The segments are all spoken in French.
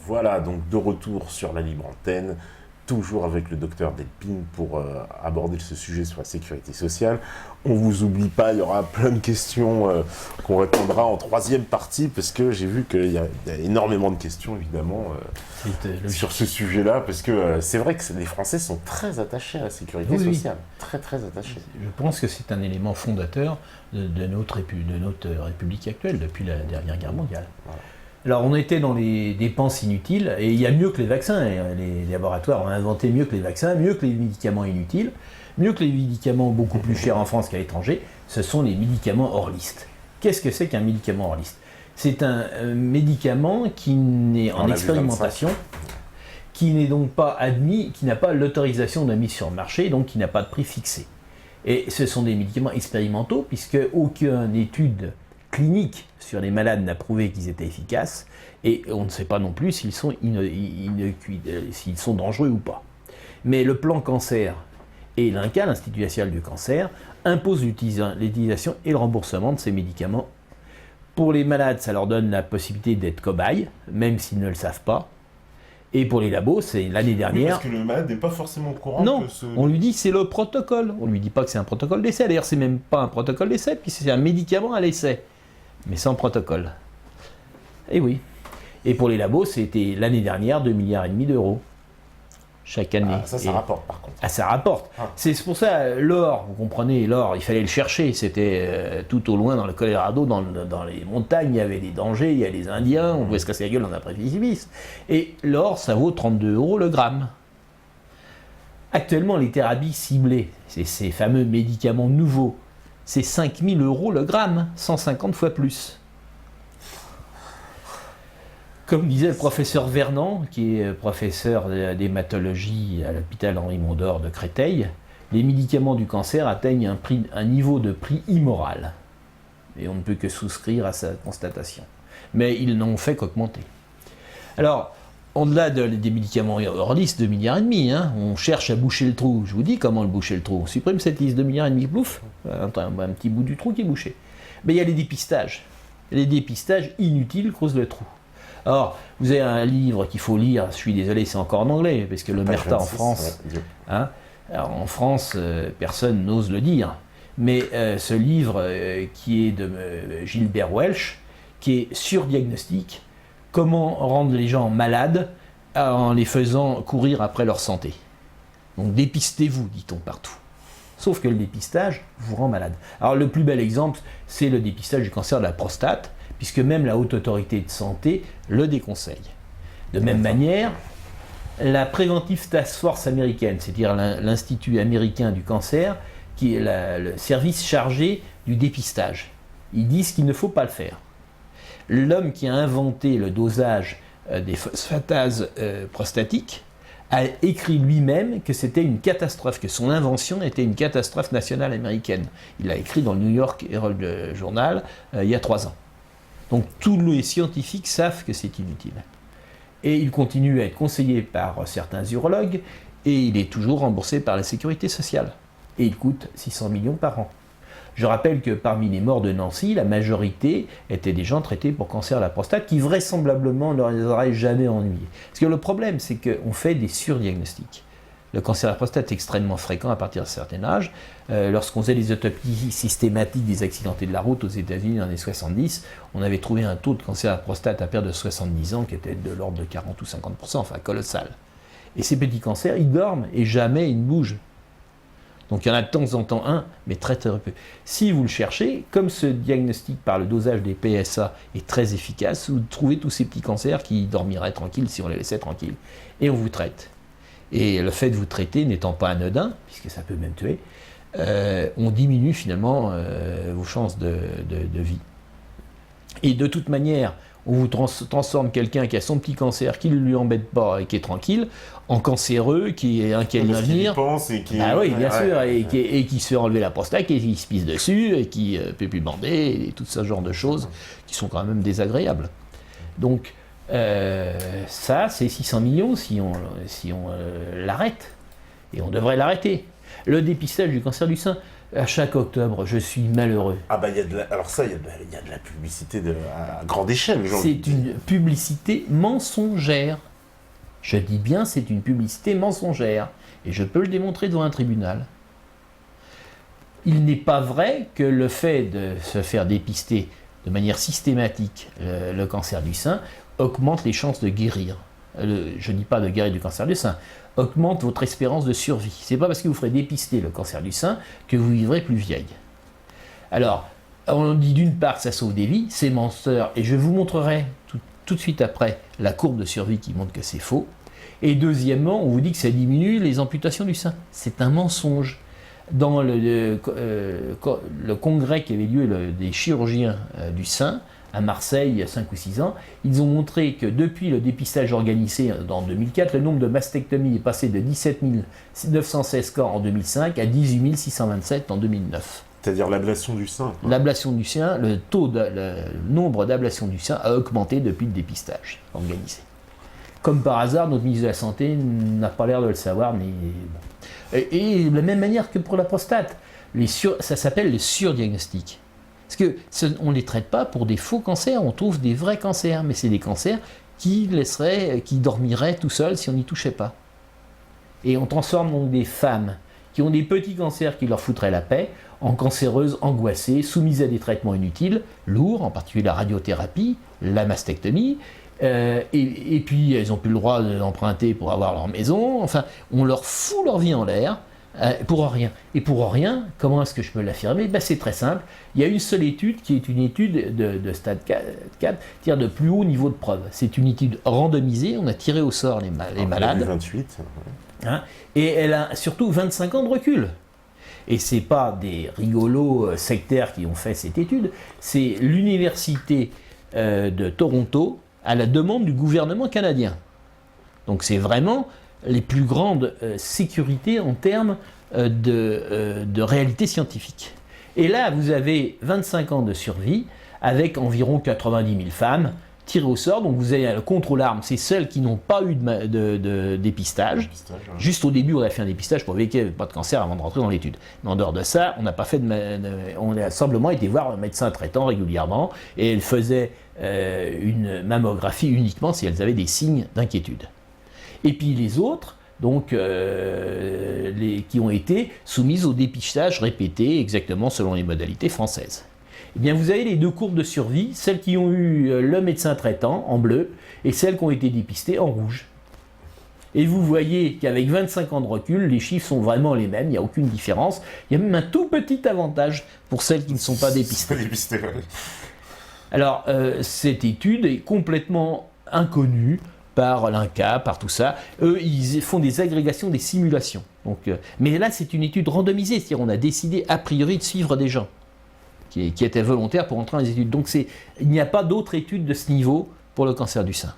Voilà, donc de retour sur la libre antenne, toujours avec le docteur Delpine pour aborder ce sujet sur la sécurité sociale. On vous oublie pas, il y aura plein de questions qu'on répondra en troisième partie, parce que j'ai vu qu'il y a énormément de questions, évidemment, sur ce sujet-là, parce que c'est vrai que les Français sont très attachés à la sécurité sociale, très très attachés. Je pense que c'est un élément fondateur de notre République actuelle, depuis la dernière guerre mondiale. Voilà. Alors on était dans les dépenses inutiles, et il y a mieux que les vaccins, les laboratoires ont inventé mieux que les vaccins, mieux que les médicaments inutiles, mieux que les médicaments beaucoup plus chers en France qu'à l'étranger, ce sont les médicaments hors liste. Qu'est-ce que c'est qu'un médicament hors liste ? C'est un médicament qui n'est en expérimentation, qui n'est donc pas admis, qui n'a pas l'autorisation de mise sur le marché, donc qui n'a pas de prix fixé. Et ce sont des médicaments expérimentaux, puisque aucune étude clinique sur les malades n'a prouvé qu'ils étaient efficaces, et on ne sait pas non plus s'ils sont dangereux ou pas. Mais le plan cancer et l'INCa, l'Institut national du cancer, impose l'utilisation et le remboursement de ces médicaments. Pour les malades, ça leur donne la possibilité d'être cobayes, même s'ils ne le savent pas. Et pour les labos, c'est l'année dernière... Oui, parce que le malade n'est pas forcément au courant non, que ce... on lui dit c'est le protocole. On lui dit pas que c'est un protocole d'essai. D'ailleurs, c'est même pas un protocole d'essai, puisque c'est un médicament à l'essai, mais sans protocole. Et oui. Et pour les labos, c'était l'année dernière 2,5 milliards d'euros. Chaque année. Ah, ça rapporte par contre. Ah, ça rapporte. Ah. C'est pour ça, l'or, vous comprenez, l'or, il fallait le chercher. C'était tout au loin dans le Colorado, dans les montagnes, il y avait des dangers, il y a les Indiens, on pouvait se casser la gueule dans un précipice. Et l'or, ça vaut 32 € le gramme. Actuellement, les thérapies ciblées, c'est ces fameux médicaments nouveaux, c'est 5 000 € le gramme, 150 fois plus. Comme disait le professeur Vernant, qui est professeur d'hématologie à l'hôpital Henri Mondor de Créteil, les médicaments du cancer atteignent un niveau de prix immoral. Et on ne peut que souscrire à sa constatation. Mais ils n'ont fait qu'augmenter. Alors, au-delà des médicaments hors liste, 2,5 milliards, on cherche à boucher le trou. Je vous dis comment le boucher le trou. On supprime cette liste, 2,5 milliards, plouf, un petit bout du trou qui est bouché. Mais il y a les dépistages. Les dépistages inutiles creusent le trou. Alors, vous avez un livre qu'il faut lire, je suis désolé, c'est encore en anglais, parce que l'omerta en France, alors en France, personne n'ose le dire, mais ce livre qui est de Gilbert Welch, qui est sur diagnostic, comment rendre les gens malades en les faisant courir après leur santé. Donc dépistez-vous, dit-on partout. Sauf que le dépistage vous rend malade. Alors le plus bel exemple, c'est le dépistage du cancer de la prostate, puisque même la Haute Autorité de Santé le déconseille. De même manière, la Preventive Task Force américaine, c'est-à-dire l'Institut américain du cancer, qui est le service chargé du dépistage, ils disent qu'il ne faut pas le faire. L'homme qui a inventé le dosage des phosphatases prostatiques a écrit lui-même que c'était une catastrophe, que son invention était une catastrophe nationale américaine. Il l'a écrit dans le New York Herald Journal il y a 3 ans. Donc tous les scientifiques savent que c'est inutile. Et il continue à être conseillé par certains urologues, et il est toujours remboursé par la sécurité sociale. Et il coûte 600 millions par an. Je rappelle que parmi les morts de Nancy, la majorité étaient des gens traités pour cancer de la prostate, qui vraisemblablement ne les auraient jamais ennuyés. Parce que le problème, c'est qu'on fait des surdiagnostics. Le cancer de la prostate est extrêmement fréquent à partir d'un certain âge. Lorsqu'on faisait les autopsies systématiques des accidentés de la route aux États-Unis dans les années 70, on avait trouvé un taux de cancer de la prostate à partir de 70 ans qui était de l'ordre de 40 ou 50%, enfin colossal. Et ces petits cancers, ils dorment et jamais ils ne bougent. Donc il y en a de temps en temps un, mais très très peu. Si vous le cherchez, comme ce diagnostic par le dosage des PSA est très efficace, vous trouvez tous ces petits cancers qui dormiraient tranquilles si on les laissait tranquilles. Et on vous traite. Et le fait de vous traiter n'étant pas anodin, puisque ça peut même tuer, on diminue finalement vos chances de vie. Et de toute manière, on vous transforme quelqu'un qui a son petit cancer, qui ne lui embête pas et qui est tranquille, en cancéreux, qui est inquiet de l'avenir. Ah oui, bien sûr, et qui se fait enlever la prostate, et qui se pisse dessus, et qui ne peut plus bander, et tout ce genre de choses qui sont quand même désagréables. Donc, ça, c'est 600 millions si on l'arrête. Et on devrait l'arrêter. Le dépistage du cancer du sein, À chaque octobre, je suis malheureux. Ah bah, alors ça, il y a de la publicité à grande échelle. C'est une publicité mensongère. Je dis bien, c'est une publicité mensongère. Et je peux le démontrer devant un tribunal. Il n'est pas vrai que le fait de se faire dépister de manière systématique le cancer du sein augmente les chances de guérir. Je ne dis pas de guérir du cancer du sein, augmente votre espérance de survie. Ce n'est pas parce que vous ferez dépister le cancer du sein que vous vivrez plus vieille. Alors, on dit d'une part que ça sauve des vies, c'est menteur, et je vous montrerai tout de suite après la courbe de survie qui montre que c'est faux. Et deuxièmement, on vous dit que ça diminue les amputations du sein. C'est un mensonge. Dans le congrès qui avait lieu des chirurgiens du sein, à Marseille, il y a 5 ou 6 ans, ils ont montré que depuis le dépistage organisé en 2004, le nombre de mastectomies est passé de 17 916 cas en 2005 à 18 627 en 2009. C'est-à-dire l'ablation du sein. L'ablation du sein, le nombre d'ablations du sein a augmenté depuis le dépistage organisé. Comme par hasard, notre ministre de la Santé n'a pas l'air de le savoir, mais bon. Et de la même manière que pour la prostate, ça s'appelle les surdiagnostics. Parce qu'on ne les traite pas pour des faux cancers, on trouve des vrais cancers, mais c'est des cancers qui dormiraient tout seuls si on n'y touchait pas. Et on transforme donc des femmes qui ont des petits cancers qui leur foutraient la paix en cancéreuses angoissées, soumises à des traitements inutiles, lourds, en particulier la radiothérapie, la mastectomie, et puis elles n'ont plus le droit d'emprunter pour avoir leur maison. Enfin, on leur fout leur vie en l'air pour rien. Et pour rien, comment est-ce que je peux l'affirmer? C'est très simple. Il y a une seule étude qui est une étude de stade 4, c'est-à-dire de plus haut niveau de preuve. C'est une étude randomisée, on a tiré au sort les malades. 28. Hein, et elle a surtout 25 ans de recul. Et ce n'est pas des rigolos sectaires qui ont fait cette étude, c'est l'université de Toronto à la demande du gouvernement canadien. Donc c'est vraiment les plus grandes sécurités en termes de réalité scientifique. Et là, vous avez 25 ans de survie avec environ 90 000 femmes tirées au sort. Donc vous avez le contrôle-arme, c'est celles qui n'ont pas eu de dépistage. Ouais. Juste au début, on a fait un dépistage pour vérifier qu'il n'y avait pas de cancer avant de rentrer dans l'étude. Mais en dehors de ça, on n'a pas fait on a simplement été voir un médecin traitant régulièrement et elle faisait une mammographie uniquement si elles avaient des signes d'inquiétude. Et puis les autres, donc qui ont été soumises au dépistage répété exactement selon les modalités françaises. Eh bien, vous avez les deux courbes de survie, celles qui ont eu le médecin traitant en bleu et celles qui ont été dépistées en rouge. Et vous voyez qu'avec 25 ans de recul, les chiffres sont vraiment les mêmes, il n'y a aucune différence. Il y a même un tout petit avantage pour celles qui ne sont pas dépistées. Alors, cette étude est complètement inconnue par l'INCa, par tout ça. Eux, ils font des agrégations, des simulations. Donc, mais là, c'est une étude randomisée, c'est-à-dire on a décidé a priori de suivre des gens qui étaient volontaires pour entrer dans les études. Donc il n'y a pas d'autre étude de ce niveau pour le cancer du sein.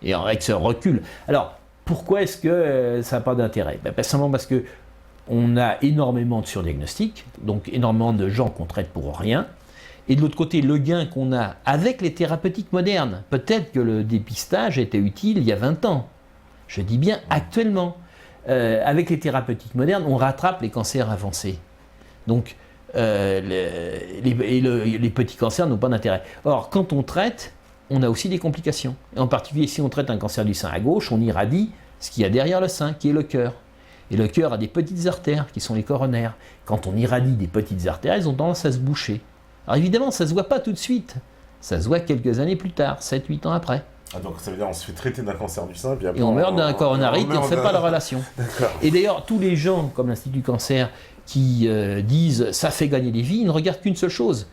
Et avec ce recul. Alors, pourquoi est-ce que ça n'a pas d'intérêt? Simplement parce qu'on a énormément de surdiagnostics, donc énormément de gens qu'on traite pour rien. Et de l'autre côté, le gain qu'on a avec les thérapeutiques modernes, peut-être que le dépistage était utile il y a 20 ans. Je dis bien actuellement. Avec les thérapeutiques modernes, on rattrape les cancers avancés. Donc, les petits cancers n'ont pas d'intérêt. Or, quand on traite, on a aussi des complications. Et en particulier, si on traite un cancer du sein à gauche, on irradie ce qu'il y a derrière le sein, qui est le cœur. Et le cœur a des petites artères, qui sont les coronaires. Quand on irradie des petites artères, elles ont tendance à se boucher. Alors évidemment, ça ne se voit pas tout de suite. Ça se voit quelques années plus tard, 7-8 ans après. Ah, donc ça veut dire qu'on se fait traiter d'un cancer du sein, puis après et on meurt d'un coronarite et on ne fait pas la relation. Et d'ailleurs, tous les gens, comme l'Institut Cancer, qui disent « ça fait gagner des vies », ils ne regardent qu'une seule chose,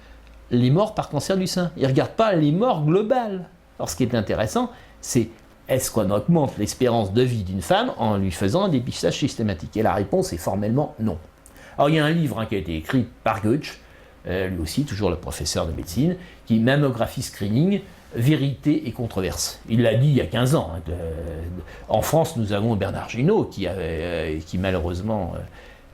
les morts par cancer du sein. Ils ne regardent pas les morts globales. Alors ce qui est intéressant, c'est est-ce qu'on augmente l'espérance de vie d'une femme en lui faisant un dépistage systématique? Et la réponse est formellement non. Alors il y a un livre qui a été écrit par Goetsch, lui aussi, toujours le professeur de médecine, qui est Mammographie Screening, vérité et controverse. Il l'a dit il y a 15 ans. En France, nous avons Bernard Ginault, qui malheureusement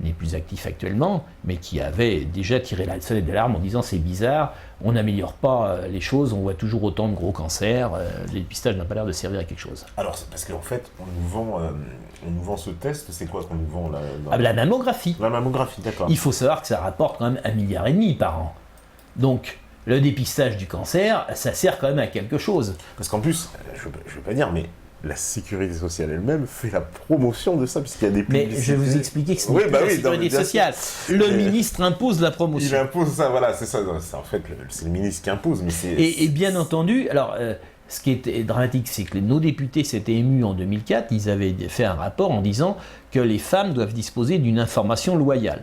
n'est plus actif actuellement, mais qui avait déjà tiré la sonnette d'alarme en disant c'est bizarre, on n'améliore pas les choses, on voit toujours autant de gros cancers, le dépistage n'a pas l'air de servir à quelque chose. Alors, c'est parce qu'en fait, on nous vend ce test, c'est quoi qu'on nous vend là, La mammographie. La mammographie, d'accord. Il faut savoir que ça rapporte quand même 1,5 milliard par an. Donc, le dépistage du cancer, ça sert quand même à quelque chose. Parce qu'en plus, je veux pas dire, mais la sécurité sociale elle-même fait la promotion de ça, puisqu'il y a des publicités. Mais je vais vous expliquer que ce n'est plus la sécurité sociale. Le ministre impose la promotion. Il impose ça, voilà, c'est ça. En fait, c'est le ministre qui impose, mais c'est... Et bien entendu, alors, ce qui est dramatique, c'est que nos députés s'étaient émus en 2004, ils avaient fait un rapport en disant que les femmes doivent disposer d'une information loyale.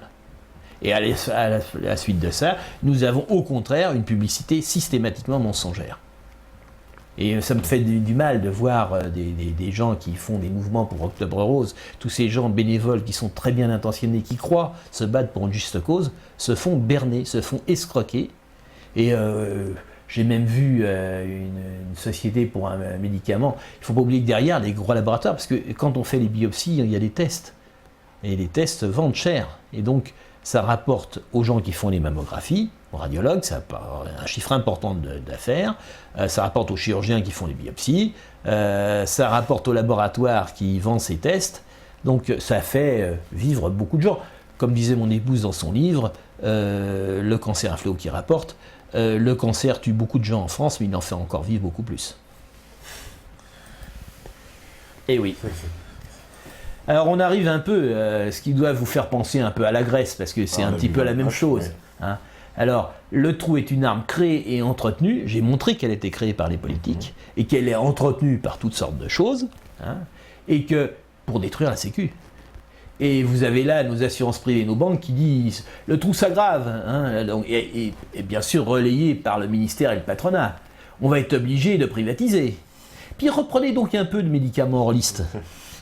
Et à la suite de ça, nous avons au contraire une publicité systématiquement mensongère. Et ça me fait du mal de voir des gens qui font des mouvements pour Octobre Rose, tous ces gens bénévoles qui sont très bien intentionnés, qui croient se battre pour une juste cause, se font berner, se font escroquer. Et j'ai même vu une société pour un médicament. Il ne faut pas oublier que derrière, les gros laboratoires, parce que quand on fait les biopsies, il y a des tests. Et les tests vendent cher. Et donc, ça rapporte aux gens qui font les mammographies, aux radiologues, ça a un chiffre important d'affaires, ça rapporte aux chirurgiens qui font les biopsies, ça rapporte aux laboratoires qui vendent ces tests, donc ça fait vivre beaucoup de gens. Comme disait mon épouse dans son livre, le cancer, un fléau qui rapporte, le cancer tue beaucoup de gens en France, mais il en fait encore vivre beaucoup plus. Et oui. Alors on arrive un peu, ce qui doit vous faire penser un peu à la Grèce, parce que c'est un petit peu la même chose. Hein. Alors, le trou est une arme créée et entretenue. J'ai montré qu'elle était créée par les politiques et qu'elle est entretenue par toutes sortes de choses, hein, et que pour détruire la Sécu. Et vous avez là nos assurances privées, nos banques qui disent le trou s'aggrave, hein, et bien sûr relayé par le ministère et le patronat. On va être obligé de privatiser. Puis reprenez donc un peu de médicaments hors liste.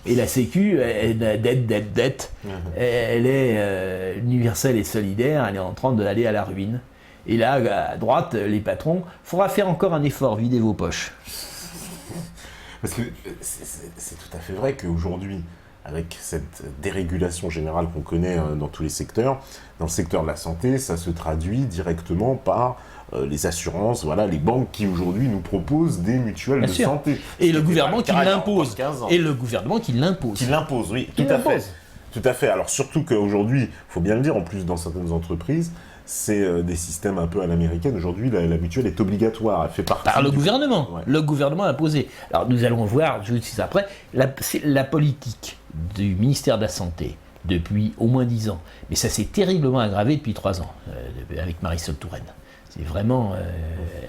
Et la Sécu, dette, elle est universelle et solidaire, elle est en train d'aller à la ruine. Et là, à droite, les patrons, il faudra faire encore un effort, videz vos poches. Parce que c'est tout à fait vrai qu'aujourd'hui, avec cette dérégulation générale qu'on connaît dans tous les secteurs, dans le secteur de la santé, ça se traduit directement par les assurances, voilà, les banques qui aujourd'hui nous proposent des mutuelles de santé. Et le gouvernement qui l'impose. Et le gouvernement qui l'impose. Qui l'impose, oui, tout à fait. Tout à fait. Alors surtout qu'aujourd'hui, il faut bien le dire, en plus dans certaines entreprises, c'est des systèmes un peu à l'américaine. Aujourd'hui, la mutuelle est obligatoire, elle fait partie... Par le gouvernement. Ouais. Le gouvernement a imposé. Alors nous allons voir, je vous dis après, la politique du ministère de la Santé depuis au moins 10 ans. Mais ça s'est terriblement aggravé depuis 3 ans, avec Marisol Touraine. C'est vraiment...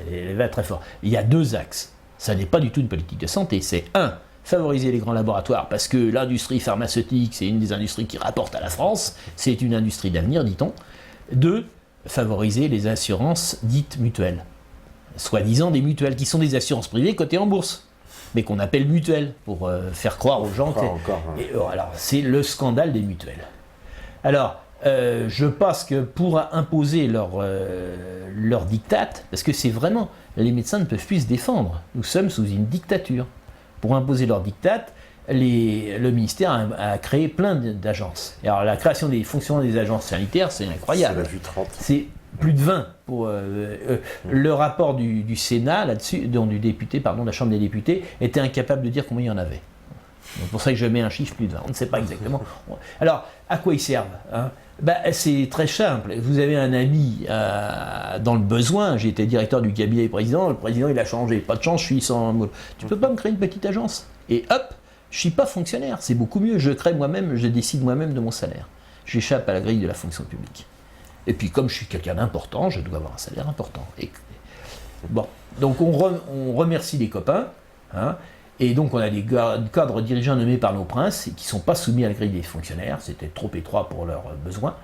elle va très fort. Il y a 2 axes. Ça n'est pas du tout une politique de santé. C'est 1, favoriser les grands laboratoires, parce que l'industrie pharmaceutique, c'est une des industries qui rapporte à la France. C'est une industrie d'avenir, dit-on. 2, favoriser les assurances dites mutuelles. Soi-disant des mutuelles, qui sont des assurances privées cotées en bourse, mais qu'on appelle mutuelles, pour faire croire aux gens alors, c'est le scandale des mutuelles. Alors, je pense que pour imposer leur diktat, parce que c'est vraiment, les médecins ne peuvent plus se défendre. Nous sommes sous une dictature. Pour imposer leur diktat, le ministère a créé plein d'agences. Et alors la création des fonctionnements des agences sanitaires, c'est incroyable. C'est la vue 30. C'est plus de 20. Le rapport du Sénat, là-dessus, du député, pardon, de la Chambre des députés, était incapable de dire combien il y en avait. C'est pour ça que je mets un chiffre plus de 20. On ne sait pas exactement. Alors, à quoi ils servent, hein? C'est très simple. Vous avez un ami dans le besoin. J'ai été directeur du cabinet du président. Le président, il a changé. Pas de chance, je suis sans... Tu peux pas me créer une petite agence? Et hop, je suis pas fonctionnaire. C'est beaucoup mieux. Je crée moi-même, je décide moi-même de mon salaire. J'échappe à la grille de la fonction publique. Et puis, comme je suis quelqu'un d'important, je dois avoir un salaire important. Bon, donc on remercie les copains, hein. Et donc on a des cadres dirigeants nommés par nos princes qui ne sont pas soumis à la grille des fonctionnaires, c'était trop étroit pour leurs besoins.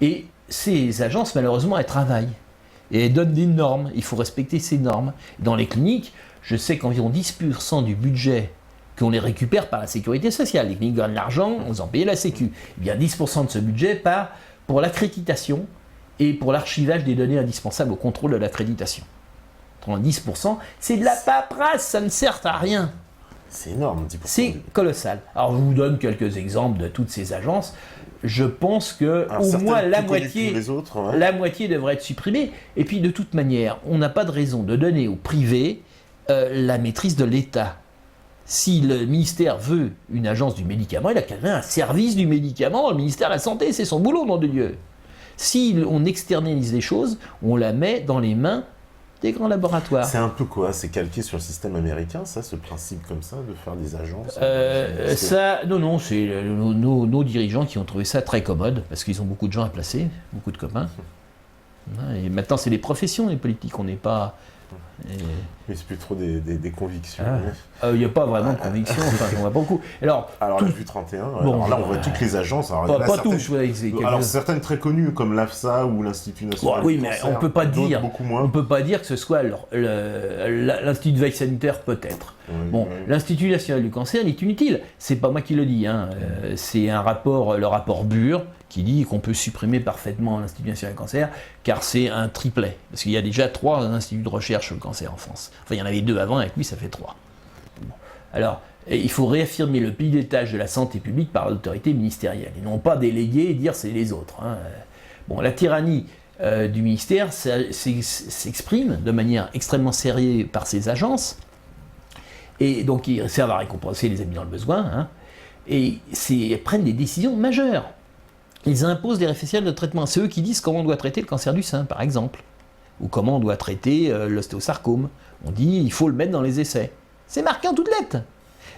Et ces agences, malheureusement, elles travaillent. Et elles donnent des normes, il faut respecter ces normes. Dans les cliniques, je sais qu'environ 10% du budget qu'on les récupère par la sécurité sociale, les cliniques gagnent de l'argent, on en paye la sécu. Eh bien 10% de ce budget part pour l'accréditation et pour l'archivage des données indispensables au contrôle de l'accréditation. 10%, c'est de la paperasse, ça ne sert à rien. C'est énorme, 10%. C'est colossal. Alors, je vous donne quelques exemples de toutes ces agences. Je pense que Alors, au certaines moins la plus connues moitié, que les autres, ouais. la moitié devrait être supprimée. Et puis, de toute manière, on n'a pas de raison de donner au privé la maîtrise de l'État. Si le ministère veut une agence du médicament, il a qu'à créer un service du médicament. Le ministère de la Santé, c'est son boulot, nom de Dieu. Si on externalise les choses, on la met dans les mains des grands laboratoires. C'est un peu quoi? C'est calqué sur le système américain, ça, ce principe comme ça, de faire des agences? Non, c'est nos dirigeants qui ont trouvé ça très commode, parce qu'ils ont beaucoup de gens à placer, beaucoup de copains. Et maintenant, c'est les professions, les politiques, on n'est pas... Mais c'est plus trop des convictions. Il n'y a pas vraiment de conviction, enfin, j'en vois pas beaucoup. Alors la vue 31, Bon, alors là, on voit toutes les agences. Alors, pas toutes, alors certaines très connues, comme l'AFSA ou l'Institut national oui, du mais cancer, on peut pas dire, beaucoup moins. on peut pas dire que ce soit l'Institut de veille sanitaire, peut-être. Oui. L'Institut national du cancer, il est inutile. C'est pas moi qui le dis, hein. C'est un rapport, le rapport Bure, qui dit qu'on peut supprimer parfaitement l'Institut national du cancer, car c'est un triplet. Parce qu'il y a déjà 3 instituts de recherche sur le cancer en France. Enfin, il y en avait 2 avant, avec lui, ça fait 3. Bon. Alors, il faut réaffirmer le pilotage de la santé publique par l'autorité ministérielle, et non pas déléguer et dire c'est les autres. Hein. Bon, la tyrannie du ministère s'exprime de manière extrêmement sérieuse par ses agences, et donc ils servent à récompenser les amis dans le besoin, hein, et prennent des décisions majeures. Ils imposent des référentiels de traitement. C'est eux qui disent comment on doit traiter le cancer du sein, par exemple, ou comment on doit traiter l'ostéosarcome. On dit il faut le mettre dans les essais. C'est marqué en toutes lettres.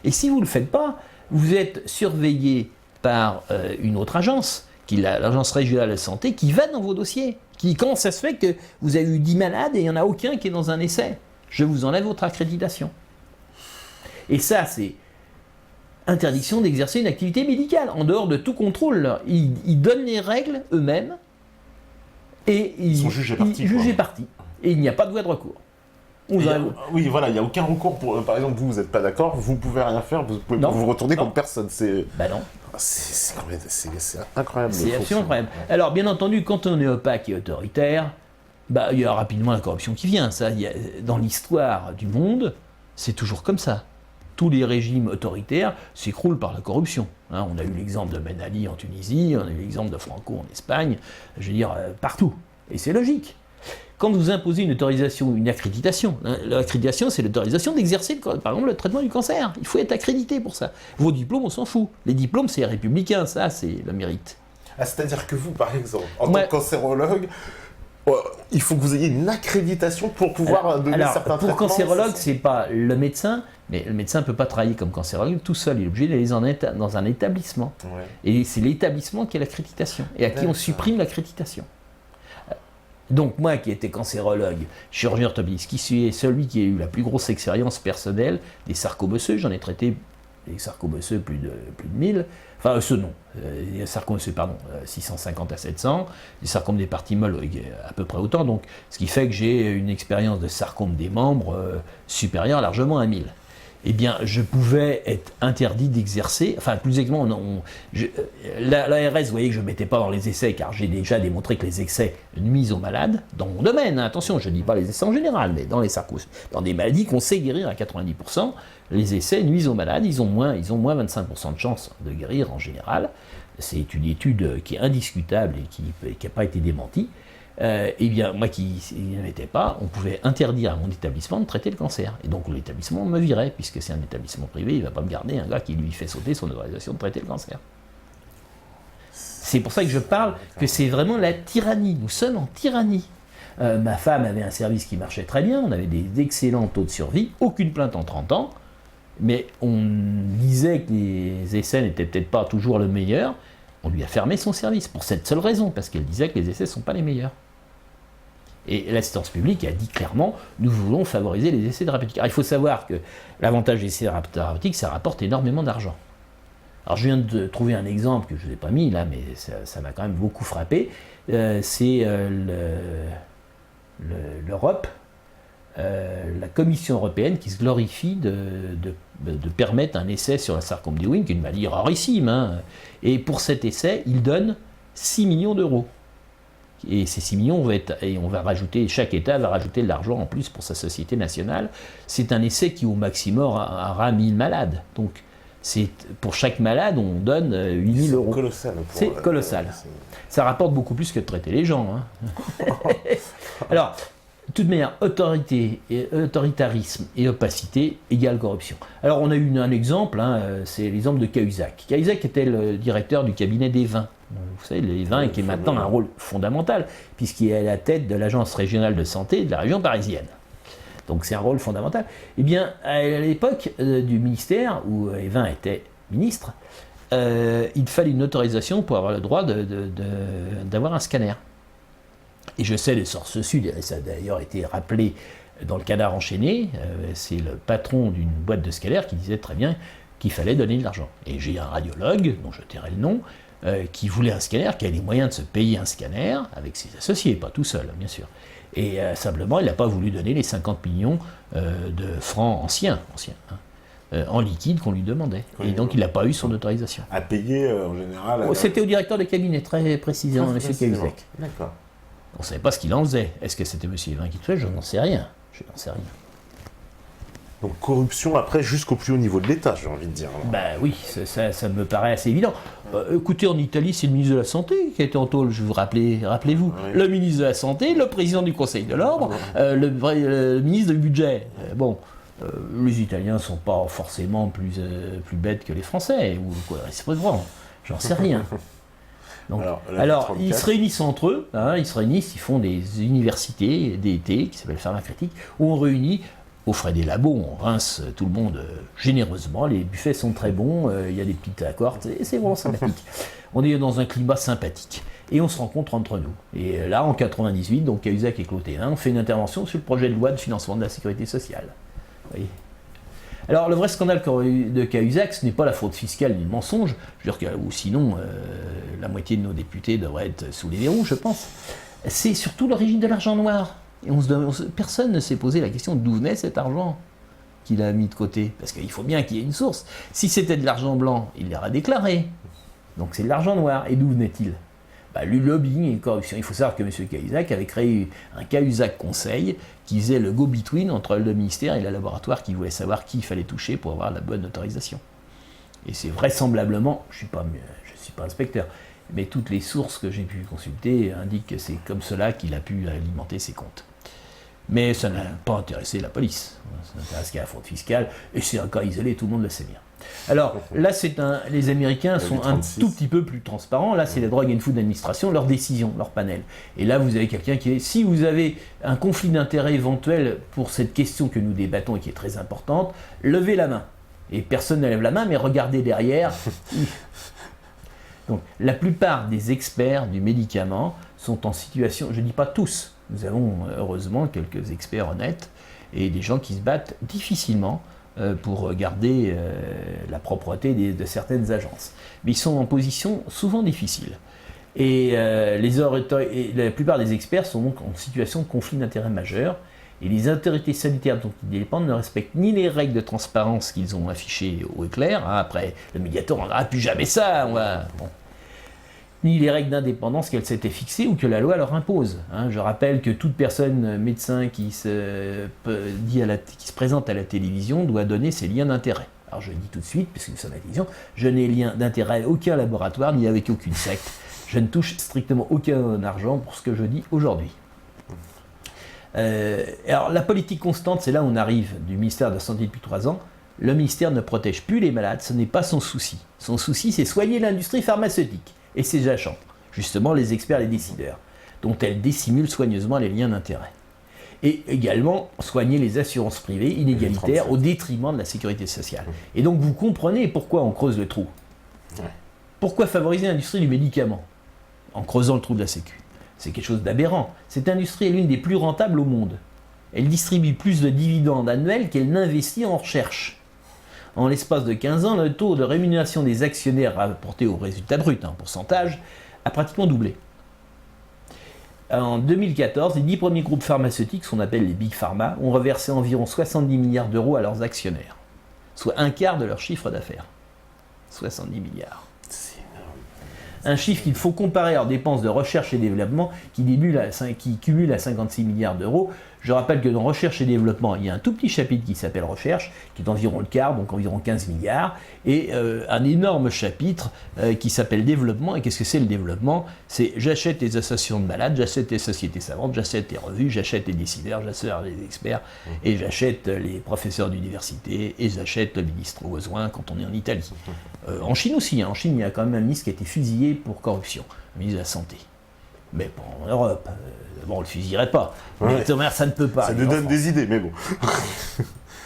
Et si vous ne le faites pas, vous êtes surveillé par une autre agence, l'agence régionale de santé, qui va dans vos dossiers. Comment ça se fait que vous avez eu 10 malades et il n'y en a aucun qui est dans un essai? Je vous enlève votre accréditation. Et ça, c'est interdiction d'exercer une activité médicale, en dehors de tout contrôle. Ils donnent les règles eux-mêmes et ils sont jugés partis. Et il n'y a pas de voie de recours. Oui, voilà, il n'y a aucun recours pour. Par exemple, vous n'êtes pas d'accord, vous ne pouvez rien faire, vous pouvez pas vous retourner contre personne. Non. C'est incroyable. C'est absolument incroyable. Alors, bien entendu, quand on est opaque et autoritaire, il y a rapidement la corruption qui vient. Ça, dans l'histoire du monde, c'est toujours comme ça. Tous les régimes autoritaires s'écroulent par la corruption. Hein, on a eu l'exemple de Ben Ali en Tunisie, on a eu l'exemple de Franco en Espagne, je veux dire, partout. Et c'est logique. Quand vous imposez une autorisation, une accréditation, l'accréditation, c'est l'autorisation d'exercer, par exemple, le traitement du cancer. Il faut être accrédité pour ça. Vos diplômes, on s'en fout. Les diplômes, c'est républicain, ça, c'est le mérite. C'est-à-dire que vous, par exemple, en tant que cancérologue, il faut que vous ayez une accréditation pour pouvoir donner certains traitements. Pour cancérologue, c'est pas le médecin, mais le médecin ne peut pas travailler comme cancérologue tout seul. Il est obligé d'aller dans un établissement. Ouais. Et c'est l'établissement qui a l'accréditation, et à qui on supprime l'accréditation. Donc moi qui étais cancérologue, chirurgien orthopédiste, qui suis celui qui a eu la plus grosse expérience personnelle des sarcomes osseux, j'en ai traité des sarcomes osseux plus de 1000, enfin osseux non, des sarcomes osseux 650 à 700, des sarcomes des parties molles à peu près autant, donc ce qui fait que j'ai une expérience de sarcome des membres supérieure largement à 1000. Eh bien, je pouvais être interdit d'exercer, enfin, plus exactement, l'ARS, vous voyez que je ne mettais pas dans les essais, car j'ai déjà démontré que les essais nuisent aux malades, dans mon domaine, hein, attention, je ne dis pas les essais en général, mais dans les sarcoses, dans des maladies qu'on sait guérir à 90%, les essais nuisent aux malades, ils ont moins 25% de chances de guérir en général. C'est une étude qui est indiscutable et qui n'a pas été démentie. Eh bien, moi qui n'y étais pas, on pouvait interdire à mon établissement de traiter le cancer. Et donc l'établissement me virait, puisque c'est un établissement privé, il ne va pas me garder un gars qui lui fait sauter son autorisation de traiter le cancer. C'est pour ça que je parle que c'est vraiment la tyrannie. Nous sommes en tyrannie. Ma femme avait un service qui marchait très bien, on avait des excellents taux de survie, aucune plainte en 30 ans, mais on disait que les essais n'étaient peut-être pas toujours le meilleur. On lui a fermé son service pour cette seule raison, parce qu'elle disait que les essais ne sont pas les meilleurs. Et l'assistance publique a dit clairement, nous voulons favoriser les essais thérapeutiques. Alors il faut savoir que l'avantage des essais thérapeutiques, ça rapporte énormément d'argent. Alors je viens de trouver un exemple que je ne vous ai pas mis là, mais ça m'a quand même beaucoup frappé. C'est l'Europe, la Commission européenne qui se glorifie de permettre un essai sur la sarcome des Ewing, qui est une maladie rarissime. Hein. Et pour cet essai, il donne 6 millions d'euros. Et ces 6 millions chaque État va rajouter de l'argent en plus pour sa société nationale. C'est un essai qui au maximum aura 1000 malades. Donc pour chaque malade, on donne 8000 euros. C'est colossal. Ça rapporte beaucoup plus que de traiter les gens. Alors, de toute manière, autoritarisme et opacité égale corruption. Alors, on a eu un exemple, c'est l'exemple de Cahuzac. Cahuzac était le directeur du cabinet des vins. Vous savez, les vins, qui est maintenant un rôle fondamental, puisqu'il est à la tête de l'agence régionale de santé de la région parisienne. Donc c'est un rôle fondamental. Eh bien, à l'époque du ministère, où les vins étaient ministres, il fallait une autorisation pour avoir le droit d'avoir un scanner. Et je sais les sources sud, et ça a d'ailleurs été rappelé dans le Canard enchaîné, c'est le patron d'une boîte de scanners qui disait très bien qu'il fallait donner de l'argent. Et j'ai un radiologue, dont je tairai le nom, qui voulait un scanner, qui avait les moyens de se payer un scanner, avec ses associés, pas tout seul, bien sûr. Et simplement, il n'a pas voulu donner les 50 millions de francs anciens en liquide qu'on lui demandait. Oui, et donc, il n'a pas eu son autorisation. À payer, en général... C'était au directeur de cabinet, très précisément, M. Cahuzac. D'accord. On ne savait pas ce qu'il en faisait. Est-ce que c'était M. Evin qui le faisait? Je n'en sais rien. Donc corruption après jusqu'au plus haut niveau de l'État, j'ai envie de dire. Ben oui, ça me paraît assez évident. Écoutez, en Italie, c'est le ministre de la Santé qui a été en tôle, je vous rappelez-vous. Oui. Le ministre de la Santé, le président du Conseil de l'Ordre, le ministre du Budget. Les Italiens ne sont pas forcément plus bêtes que les Français, ou quoi, c'est pas vrai, j'en sais rien. Donc, alors ils se réunissent entre eux, ils font des universités d'été qui s'appellent Pharmacritique, où on réunit aux frais des labos, on rince tout le monde généreusement, les buffets sont très bons, il y a des petites accords, c'est vraiment sympathique. On est dans un climat sympathique, et on se rencontre entre nous. Et là, en 98, donc Cahuzac et Clotéin, on fait une intervention sur le projet de loi de financement de la sécurité sociale. Vous voyez. Alors, le vrai scandale de Cahuzac, ce n'est pas la fraude fiscale ni le mensonge, ou sinon, la moitié de nos députés devraient être sous les verrous, je pense. C'est surtout l'origine de l'argent noir. Et personne ne s'est posé la question d'où venait cet argent qu'il a mis de côté. Parce qu'il faut bien qu'il y ait une source. Si c'était de l'argent blanc, il l'aurait déclaré. Donc c'est de l'argent noir. Et d'où venait-il? Le lobbying et la corruption. Il faut savoir que M. Cahuzac avait créé un Cahuzac Conseil qui faisait le go-between entre le ministère et le laboratoire qui voulait savoir qui il fallait toucher pour avoir la bonne autorisation. Et c'est vraisemblablement, je ne suis pas inspecteur, mais toutes les sources que j'ai pu consulter indiquent que c'est comme cela qu'il a pu alimenter ses comptes. Mais ça n'a pas intéressé la police. Ça n'intéresse qu'à la fraude fiscale, et c'est un cas isolé, tout le monde le sait bien. Alors là, les Américains sont un tout petit peu plus transparents. Là, c'est la Drug and Food Administration, leur décision, leur panel. Et là, vous avez quelqu'un qui est... Si vous avez un conflit d'intérêt éventuel pour cette question que nous débattons et qui est très importante, levez la main. Et personne ne lève la main, mais regardez derrière. Donc, la plupart des experts du médicament sont en situation, je ne dis pas tous, nous avons heureusement quelques experts honnêtes et des gens qui se battent difficilement pour garder la propreté de certaines agences. Mais ils sont en position souvent difficile. Et la plupart des experts sont donc en situation de conflit d'intérêts majeur. Et les autorités sanitaires dont ils dépendent ne respectent ni les règles de transparence qu'ils ont affichées haut et clair. Après, le médiateur, on n'aura plus jamais ça. Ni les règles d'indépendance qu'elles s'étaient fixées ou que la loi leur impose. Je rappelle que toute personne médecin qui se présente à la télévision doit donner ses liens d'intérêt. Alors je dis tout de suite, puisque nous sommes à la télévision, je n'ai lien d'intérêt avec aucun laboratoire ni avec aucune secte. Je ne touche strictement aucun argent pour ce que je dis aujourd'hui. Alors la politique constante, c'est là où on arrive du ministère de la Santé depuis 3 ans. Le ministère ne protège plus les malades, ce n'est pas son souci. Son souci, c'est soigner l'industrie pharmaceutique et ses agents, justement les experts, les décideurs, dont elle dissimule soigneusement les liens d'intérêt. Et également soigner les assurances privées inégalitaires au détriment de la sécurité sociale. Et donc vous comprenez pourquoi on creuse le trou. Pourquoi favoriser l'industrie du médicament en creusant le trou de la sécu? C'est quelque chose d'aberrant. Cette industrie est l'une des plus rentables au monde. Elle distribue plus de dividendes annuels qu'elle n'investit en recherche. En l'espace de 15 ans, le taux de rémunération des actionnaires rapporté au résultat brut, en pourcentage, a pratiquement doublé. En 2014, les 10 premiers groupes pharmaceutiques, ce qu'on appelle les Big Pharma, ont reversé environ 70 milliards d'euros à leurs actionnaires, soit un quart de leur chiffre d'affaires. 70 milliards. Un chiffre qu'il faut comparer aux dépenses de recherche et développement qui cumulent à 56 milliards d'euros. Je rappelle que dans recherche et développement, il y a un tout petit chapitre qui s'appelle recherche, qui est environ le quart, donc environ 15 milliards, et un énorme chapitre qui s'appelle développement. Et qu'est-ce que c'est le développement? C'est j'achète les associations de malades, j'achète les sociétés savantes, j'achète les revues, j'achète les décideurs, j'achète les experts, et j'achète les professeurs d'université, et j'achète le ministre au besoin quand on est en Italie. En Chine aussi, en Chine il y a quand même un ministre qui a été fusillé pour corruption, le ministre de la Santé. Mais pas en Europe. Bon, on le fusillerait pas. Mais ça ne peut pas. Ça nous donne des idées, mais bon.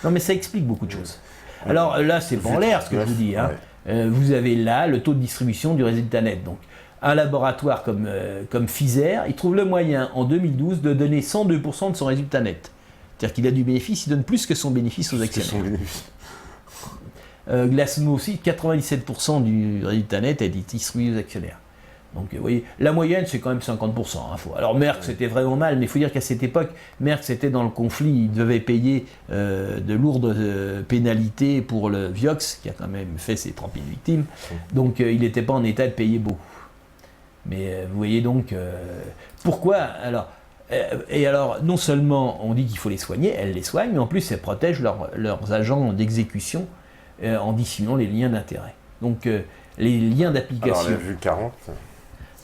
Non, mais ça explique beaucoup de choses. Alors là, c'est pas en l'air ce que je vous dis. Hein. Vous avez là le taux de distribution du résultat net. Donc, un laboratoire comme Pfizer, il trouve le moyen, en 2012, de donner 102% de son résultat net. C'est-à-dire qu'il a du bénéfice, il donne plus que son bénéfice aux actionnaires. Glaxo aussi, 97% du résultat net a été distribué aux actionnaires. Donc vous voyez, la moyenne c'est quand même 50%. Hein, alors Merck c'était vraiment mal, mais il faut dire qu'à cette époque, Merck c'était dans le conflit, il devait payer de lourdes pénalités pour le Vioxx, qui a quand même fait ses 30 000 victimes, donc il n'était pas en état de payer beaucoup. Mais vous voyez donc, pourquoi alors et alors, non seulement on dit qu'il faut les soigner, elles les soignent, mais en plus elles protègent leurs agents d'exécution en dissimulant les liens d'intérêt. Donc les liens d'application. Alors, on a vu 40.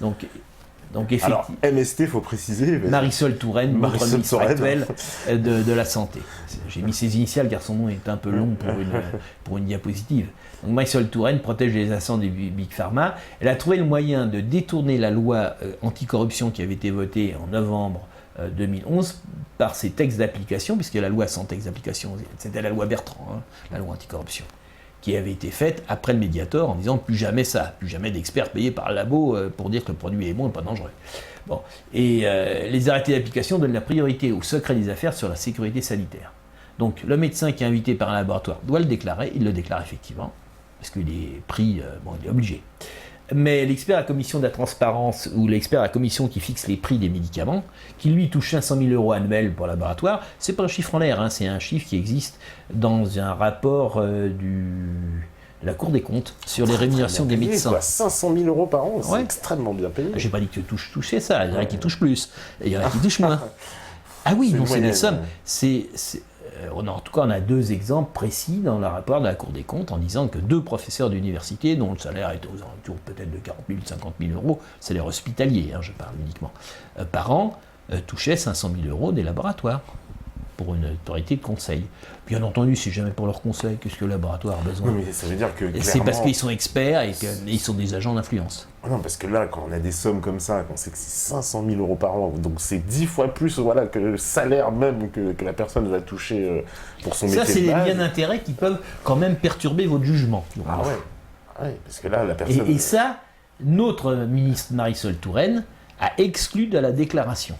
Donc effectivement. Alors, MST, il faut préciser. Marisol Touraine, notre ministre actuelle de la Santé. J'ai mis ses initiales car son nom est un peu long pour une diapositive. Donc Marisol Touraine protège les assets des Big Pharma. Elle a trouvé le moyen de détourner la loi anticorruption qui avait été votée en novembre 2011 par ses textes d'application, puisque la loi sans texte d'application, c'était la loi Bertrand, hein, la loi anticorruption, qui avait été faite après le Mediator en disant plus jamais ça, plus jamais d'experts payés par le labo pour dire que le produit est bon et pas dangereux. Bon. Et les arrêtés d'application donnent la priorité au secret des affaires sur la sécurité sanitaire. Donc le médecin qui est invité par un laboratoire doit le déclarer, il le déclare effectivement, parce qu'il est pris, il est obligé. Mais l'expert à la commission de la transparence ou l'expert à la commission qui fixe les prix des médicaments, qui lui touche 500 000 euros annuels pour le laboratoire, c'est pas un chiffre en l'air, hein, c'est un chiffre qui existe dans un rapport de la Cour des comptes sur les rémunérations des médecins. Quoi, 500 000 euros par an, c'est extrêmement bien payé. J'ai pas dit que tu touchais ça, il y en a qui touchent plus, et il y en a qui touchent moins. Ah oui, non, c'est des sommes. En tout cas, on a deux exemples précis dans le rapport de la Cour des comptes en disant que deux professeurs d'université, dont le salaire est aux alentours peut-être de 40 000, 50 000 euros, salaire hospitalier, hein, je parle uniquement, par an, touchaient 500 000 euros des laboratoires pour une autorité de conseil. Bien entendu, c'est jamais pour leur conseil, qu'est-ce que le laboratoire a besoin. Oui, mais ça veut dire que clairement... C'est parce qu'ils sont experts et qu'ils sont des agents d'influence. Non, parce que là, quand on a des sommes comme ça, quand on sait que c'est 500 000 euros par an, donc c'est 10 fois plus que le salaire même que la personne va toucher pour son métier de base. Ça, c'est des liens d'intérêt qui peuvent quand même perturber votre jugement. Ah ouais, parce que là, la personne... Et ça, notre ministre Marisol Touraine a exclu de la déclaration.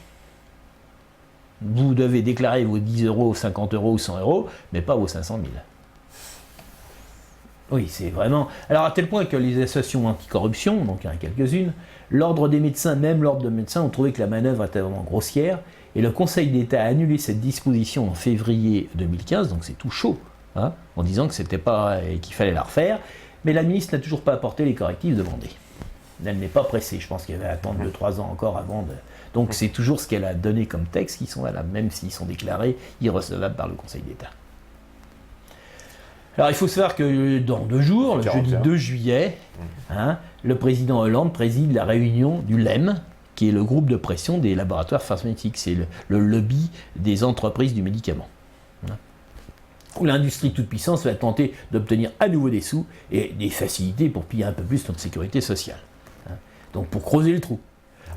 Vous devez déclarer vos 10 euros, 50 euros ou 100 euros, mais pas vos 500 000. Oui, c'est vraiment... Alors, à tel point que les associations anticorruption, donc il y en a quelques-unes, l'ordre des médecins, même l'ordre de médecins, ont trouvé que la manœuvre était vraiment grossière, et le Conseil d'État a annulé cette disposition en février 2015, donc c'est tout chaud, hein, en disant que c'était pas... et qu'il fallait la refaire, mais la ministre n'a toujours pas apporté les correctifs demandés. Elle n'est pas pressée, je pense qu'elle va attendre 2-3 ans encore avant de... Donc c'est toujours ce qu'elle a donné comme texte qui sont là, même s'ils sont déclarés irrecevables par le Conseil d'État. Alors il faut savoir que dans 2 jours, le jeudi 2 juillet, hein, le président Hollande préside la réunion du LEM, qui est le groupe de pression des laboratoires pharmaceutiques, c'est le lobby des entreprises du médicament. Hein, où l'industrie toute puissance va tenter d'obtenir à nouveau des sous et des facilités pour piller un peu plus notre sécurité sociale. Hein, donc pour creuser le trou.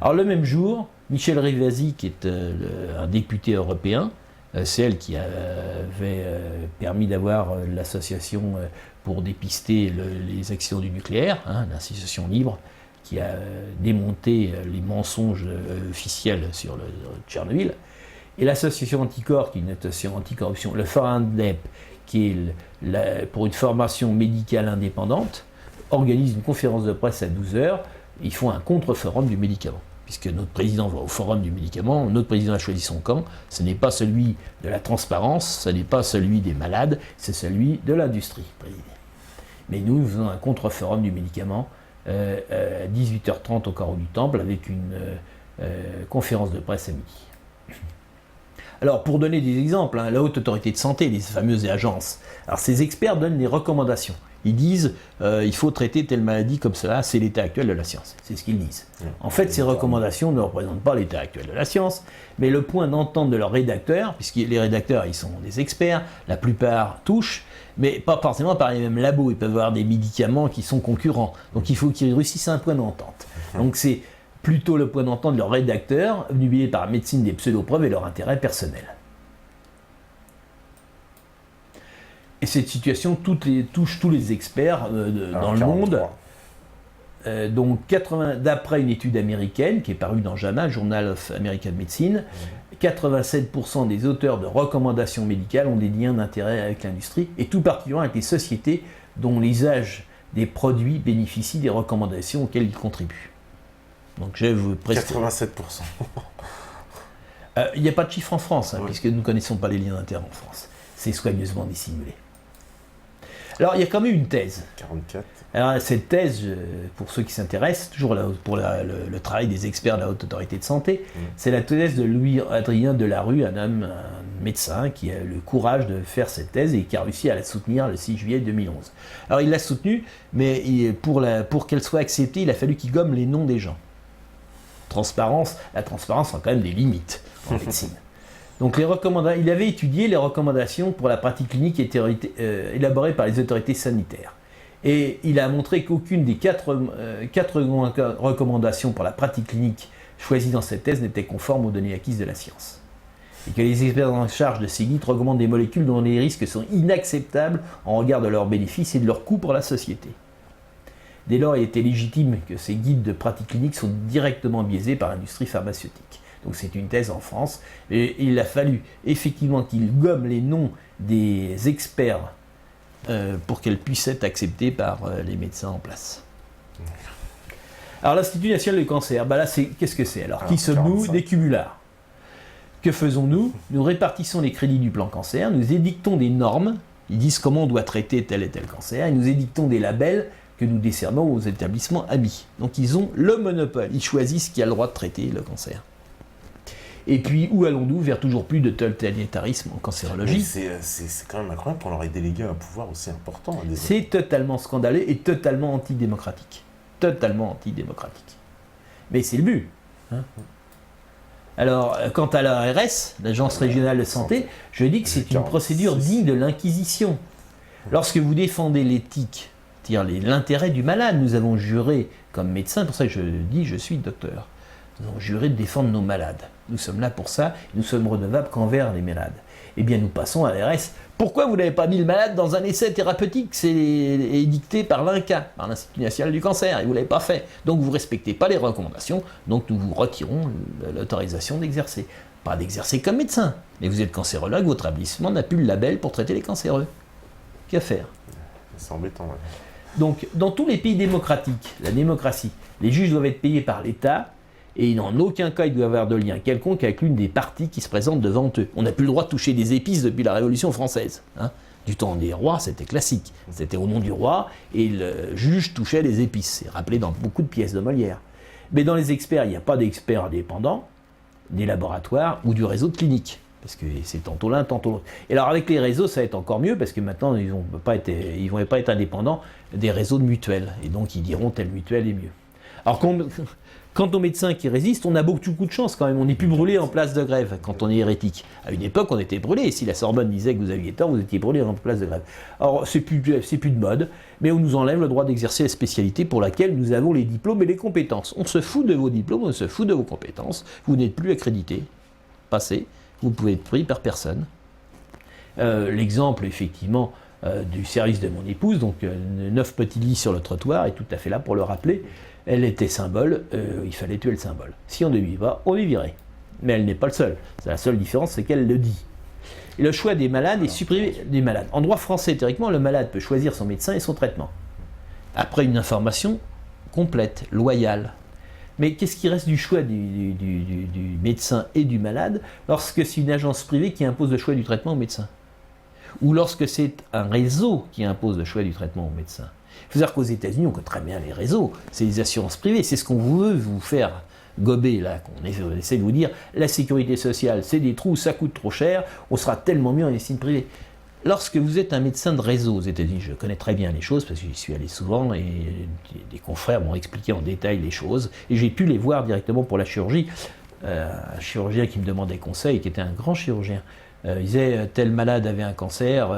Alors le même jour, Michel Rivasi, qui est un député européen, c'est elle qui avait permis d'avoir l'association pour dépister les accidents du nucléaire, hein, l'association libre, qui a démonté les mensonges officiels sur le Tchernobyl, et l'association Anticorps, qui est une association anticorruption, le FORANDEP, qui est pour une formation médicale indépendante, organise une conférence de presse à 12h. Ils font un contre-forum du médicament. Puisque notre président va au forum du médicament, notre président a choisi son camp, ce n'est pas celui de la transparence, ce n'est pas celui des malades, c'est celui de l'industrie. Mais nous faisons un contre-forum du médicament à 18h30 au carreau du Temple avec une conférence de presse à midi. Alors, pour donner des exemples, la Haute Autorité de Santé, les fameuses agences, alors ces experts donnent des recommandations. Ils disent il faut traiter telle maladie comme cela, c'est l'état actuel de la science. C'est ce qu'ils disent. En fait, ces recommandations ne représentent pas l'état actuel de la science, mais le point d'entente de leurs rédacteurs, puisque les rédacteurs, ils sont des experts, la plupart touchent, mais pas forcément par les mêmes labos. Ils peuvent avoir des médicaments qui sont concurrents. Donc il faut qu'ils réussissent un point d'entente. Donc c'est plutôt le point d'entente de leurs rédacteurs, obnubilés par la médecine des pseudo-preuves et leur intérêt personnel. Et cette situation touche tous les experts dans le monde. Donc, d'après une étude américaine qui est parue dans JAMA, Journal of American Medicine, 87% des auteurs de recommandations médicales ont des liens d'intérêt avec l'industrie, et tout particulièrement avec les sociétés dont l'usage des produits bénéficie des recommandations auxquelles ils contribuent. Donc, je vous précise. 87%. Il n'y a pas de chiffre en France, puisque nous ne connaissons pas les liens d'intérêt en France. C'est soigneusement dissimulé. Alors, il y a quand même une thèse. 44. Alors, cette thèse, pour ceux qui s'intéressent, toujours pour le travail des experts de la Haute Autorité de Santé, c'est la thèse de Louis-Adrien Delarue, un médecin qui a le courage de faire cette thèse et qui a réussi à la soutenir le 6 juillet 2011. Alors, il l'a soutenue, mais pour qu'elle soit acceptée, il a fallu qu'il gomme les noms des gens. La transparence a quand même des limites en médecine. Donc il avait étudié les recommandations pour la pratique clinique élaborées par les autorités sanitaires. Et il a montré qu'aucune des quatre recommandations pour la pratique clinique choisies dans cette thèse n'était conforme aux données acquises de la science. Et que les experts en charge de ces guides recommandent des molécules dont les risques sont inacceptables en regard de leurs bénéfices et de leur coût pour la société. Dès lors, il était légitime que ces guides de pratique clinique sont directement biaisés par l'industrie pharmaceutique. Donc c'est une thèse en France, et il a fallu effectivement qu'il gomme les noms des experts pour qu'elles puissent être acceptées par les médecins en place. Alors l'Institut national du cancer, là qu'est-ce que c'est alors? Qui sommes-nous? Des cumulards. Que faisons-nous? Nous répartissons les crédits du plan cancer, nous édictons des normes, ils disent comment on doit traiter tel et tel cancer, et nous édictons des labels que nous décernons aux établissements amis. Donc ils ont le monopole, ils choisissent qui a le droit de traiter le cancer. Et puis, où allons-nous? Vers toujours plus de totalitarisme en cancérologie. C'est quand même incroyable qu'on leur ait délégué un pouvoir aussi important. C'est totalement scandaleux et totalement antidémocratique. Totalement antidémocratique. Mais c'est le but. Alors, quant à l'ARS, l'Agence régionale de santé, je dis que c'est une procédure digne de l'Inquisition. Lorsque vous défendez l'éthique, c'est-à-dire l'intérêt du malade, nous avons juré comme médecins, pour ça que je dis je suis docteur, nous avons juré de défendre nos malades. Nous sommes là pour ça, nous sommes redevables qu'envers les malades. Eh bien, nous passons à l'ARS. Pourquoi vous n'avez pas mis le malade dans un essai thérapeutique? C'est édicté par l'INCa, par l'Institut national du cancer, et vous ne l'avez pas fait. Donc, vous ne respectez pas les recommandations, donc nous vous retirons l'autorisation d'exercer. Pas d'exercer comme médecin, mais vous êtes cancérologue, votre établissement n'a plus le label pour traiter les cancéreux. Qu'à faire? C'est embêtant, ouais. Donc, dans tous les pays démocratiques, la démocratie, les juges doivent être payés par l'État, et en aucun cas il doit y avoir de lien quelconque avec l'une des parties qui se présentent devant eux. On n'a plus le droit de toucher des épices depuis la Révolution française. Du temps des rois, c'était classique. C'était au nom du roi, et le juge touchait les épices. C'est rappelé dans beaucoup de pièces de Molière. Mais dans les experts, il n'y a pas d'experts indépendants, des laboratoires ou du réseau de cliniques. Parce que c'est tantôt l'un, tantôt l'autre. Et alors avec les réseaux, ça va être encore mieux, parce que maintenant, ils ne vont pas être indépendants des réseaux de mutuelles. Et donc, ils diront telle mutuelle est mieux. Alors, quant aux médecins qui résistent, on a beaucoup de chance quand même. On n'est plus brûlé en place de grève quand on est hérétique. À une époque, on était brûlé. Si la Sorbonne disait que vous aviez tort, vous étiez brûlé en place de grève. Alors, c'est plus de mode, mais on nous enlève le droit d'exercer la spécialité pour laquelle nous avons les diplômes et les compétences. On se fout de vos diplômes, on se fout de vos compétences. Vous n'êtes plus accrédité. Passez. Vous pouvez être pris par personne. L'exemple, effectivement, du service de mon épouse, donc 9 petits lits sur le trottoir, est tout à fait là pour le rappeler. Elle était symbole, il fallait tuer le symbole. Si on ne lui va, on est viré. Mais elle n'est pas le seul. La seule différence, c'est qu'elle le dit. Et le choix des malades est supprimé des malades. En droit français, théoriquement, le malade peut choisir son médecin et son traitement. Après une information complète, loyale. Mais qu'est-ce qui reste du choix du médecin et du malade lorsque c'est une agence privée qui impose le choix du traitement au médecin? ou lorsque c'est un réseau qui impose le choix du traitement au médecin. Il faut savoir qu'aux États-Unis, on connaît très bien les réseaux, c'est les assurances privées, c'est ce qu'on veut vous faire gober, là, qu'on essaie de vous dire, la sécurité sociale, c'est des trous, ça coûte trop cher, on sera tellement mieux en médecine privée. Lorsque vous êtes un médecin de réseau aux États-Unis, je connais très bien les choses parce que j'y suis allé souvent et des confrères m'ont expliqué en détail les choses et j'ai pu les voir directement pour la chirurgie. Un chirurgien qui me demandait conseil, qui était un grand chirurgien, il disait tel malade avait un cancer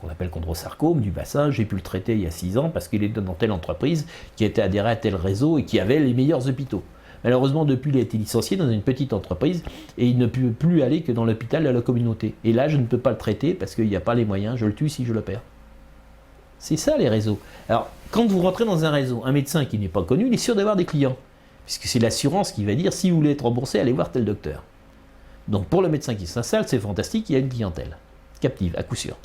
qu'on appelle chondrosarcome du bassin, j'ai pu le traiter il y a 6 ans parce qu'il était dans telle entreprise qui était adhérée à tel réseau et qui avait les meilleurs hôpitaux. Malheureusement, depuis, il a été licencié dans une petite entreprise et il ne peut plus aller que dans l'hôpital de la communauté. Et là, je ne peux pas le traiter parce qu'il n'y a pas les moyens, je le tue si je le perds. C'est ça les réseaux. Alors, quand vous rentrez dans un réseau, un médecin qui n'est pas connu, il est sûr d'avoir des clients. Puisque c'est l'assurance qui va dire, si vous voulez être remboursé, allez voir tel docteur. Donc pour le médecin qui s'installe, c'est fantastique, il y a une clientèle captive, à coup sûr.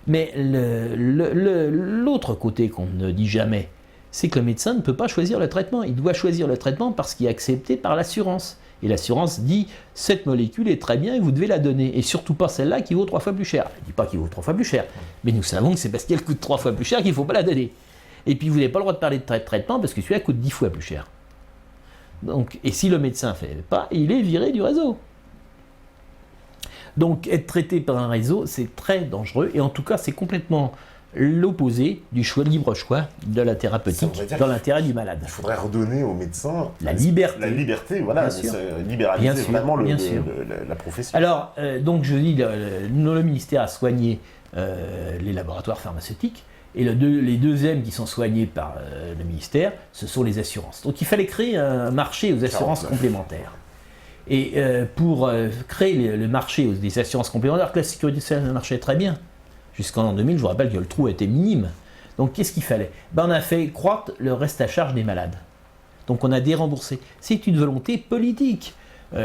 Mais l'autre côté qu'on ne dit jamais, c'est que le médecin ne peut pas choisir le traitement. Il doit choisir le traitement parce qu'il est accepté par l'assurance. Et l'assurance dit, cette molécule est très bien et vous devez la donner. Et surtout pas celle-là qui vaut 3 fois plus cher. Je ne dis pas qu'il vaut 3 fois plus cher, mais nous savons que c'est parce qu'elle coûte 3 fois plus cher qu'il ne faut pas la donner. Et puis vous n'avez pas le droit de parler de traitement parce que celui-là coûte 10 fois plus cher. Donc, et si le médecin ne fait pas, il est viré du réseau. Donc être traité par un réseau, c'est très dangereux. Et en tout cas, c'est complètement l'opposé du libre choix de la thérapeutique dans l'intérêt du malade. Il faudrait redonner aux médecins la liberté. La liberté, voilà, libéraliser vraiment la profession. Alors, donc je dis, le ministère a soigné les laboratoires pharmaceutiques, et les deuxièmes qui sont soignés par le ministère, ce sont les assurances. Donc il fallait créer un marché aux assurances complémentaires. Et pour créer le marché des assurances complémentaires, que la sécurité sociale marchait très bien. Jusqu'en l'an 2000, je vous rappelle que le trou était minime. Donc qu'est-ce qu'il fallait ? On a fait croître le reste à charge des malades. Donc on a déremboursé. C'est une volonté politique.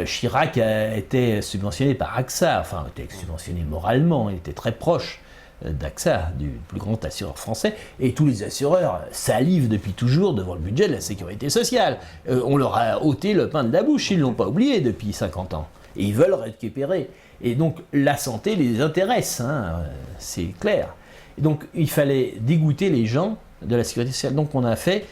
Chirac était subventionné par AXA, enfin était subventionné moralement, il était très proche d'AXA, du plus grand assureur français, et tous les assureurs salivent depuis toujours devant le budget de la sécurité sociale. On leur a ôté le pain de la bouche, ils ne l'ont pas oublié depuis 50 ans. Et ils veulent récupérer. Et donc la santé les intéresse, hein, c'est clair. Et donc il fallait dégoûter les gens de la sécurité sociale. Donc on a fait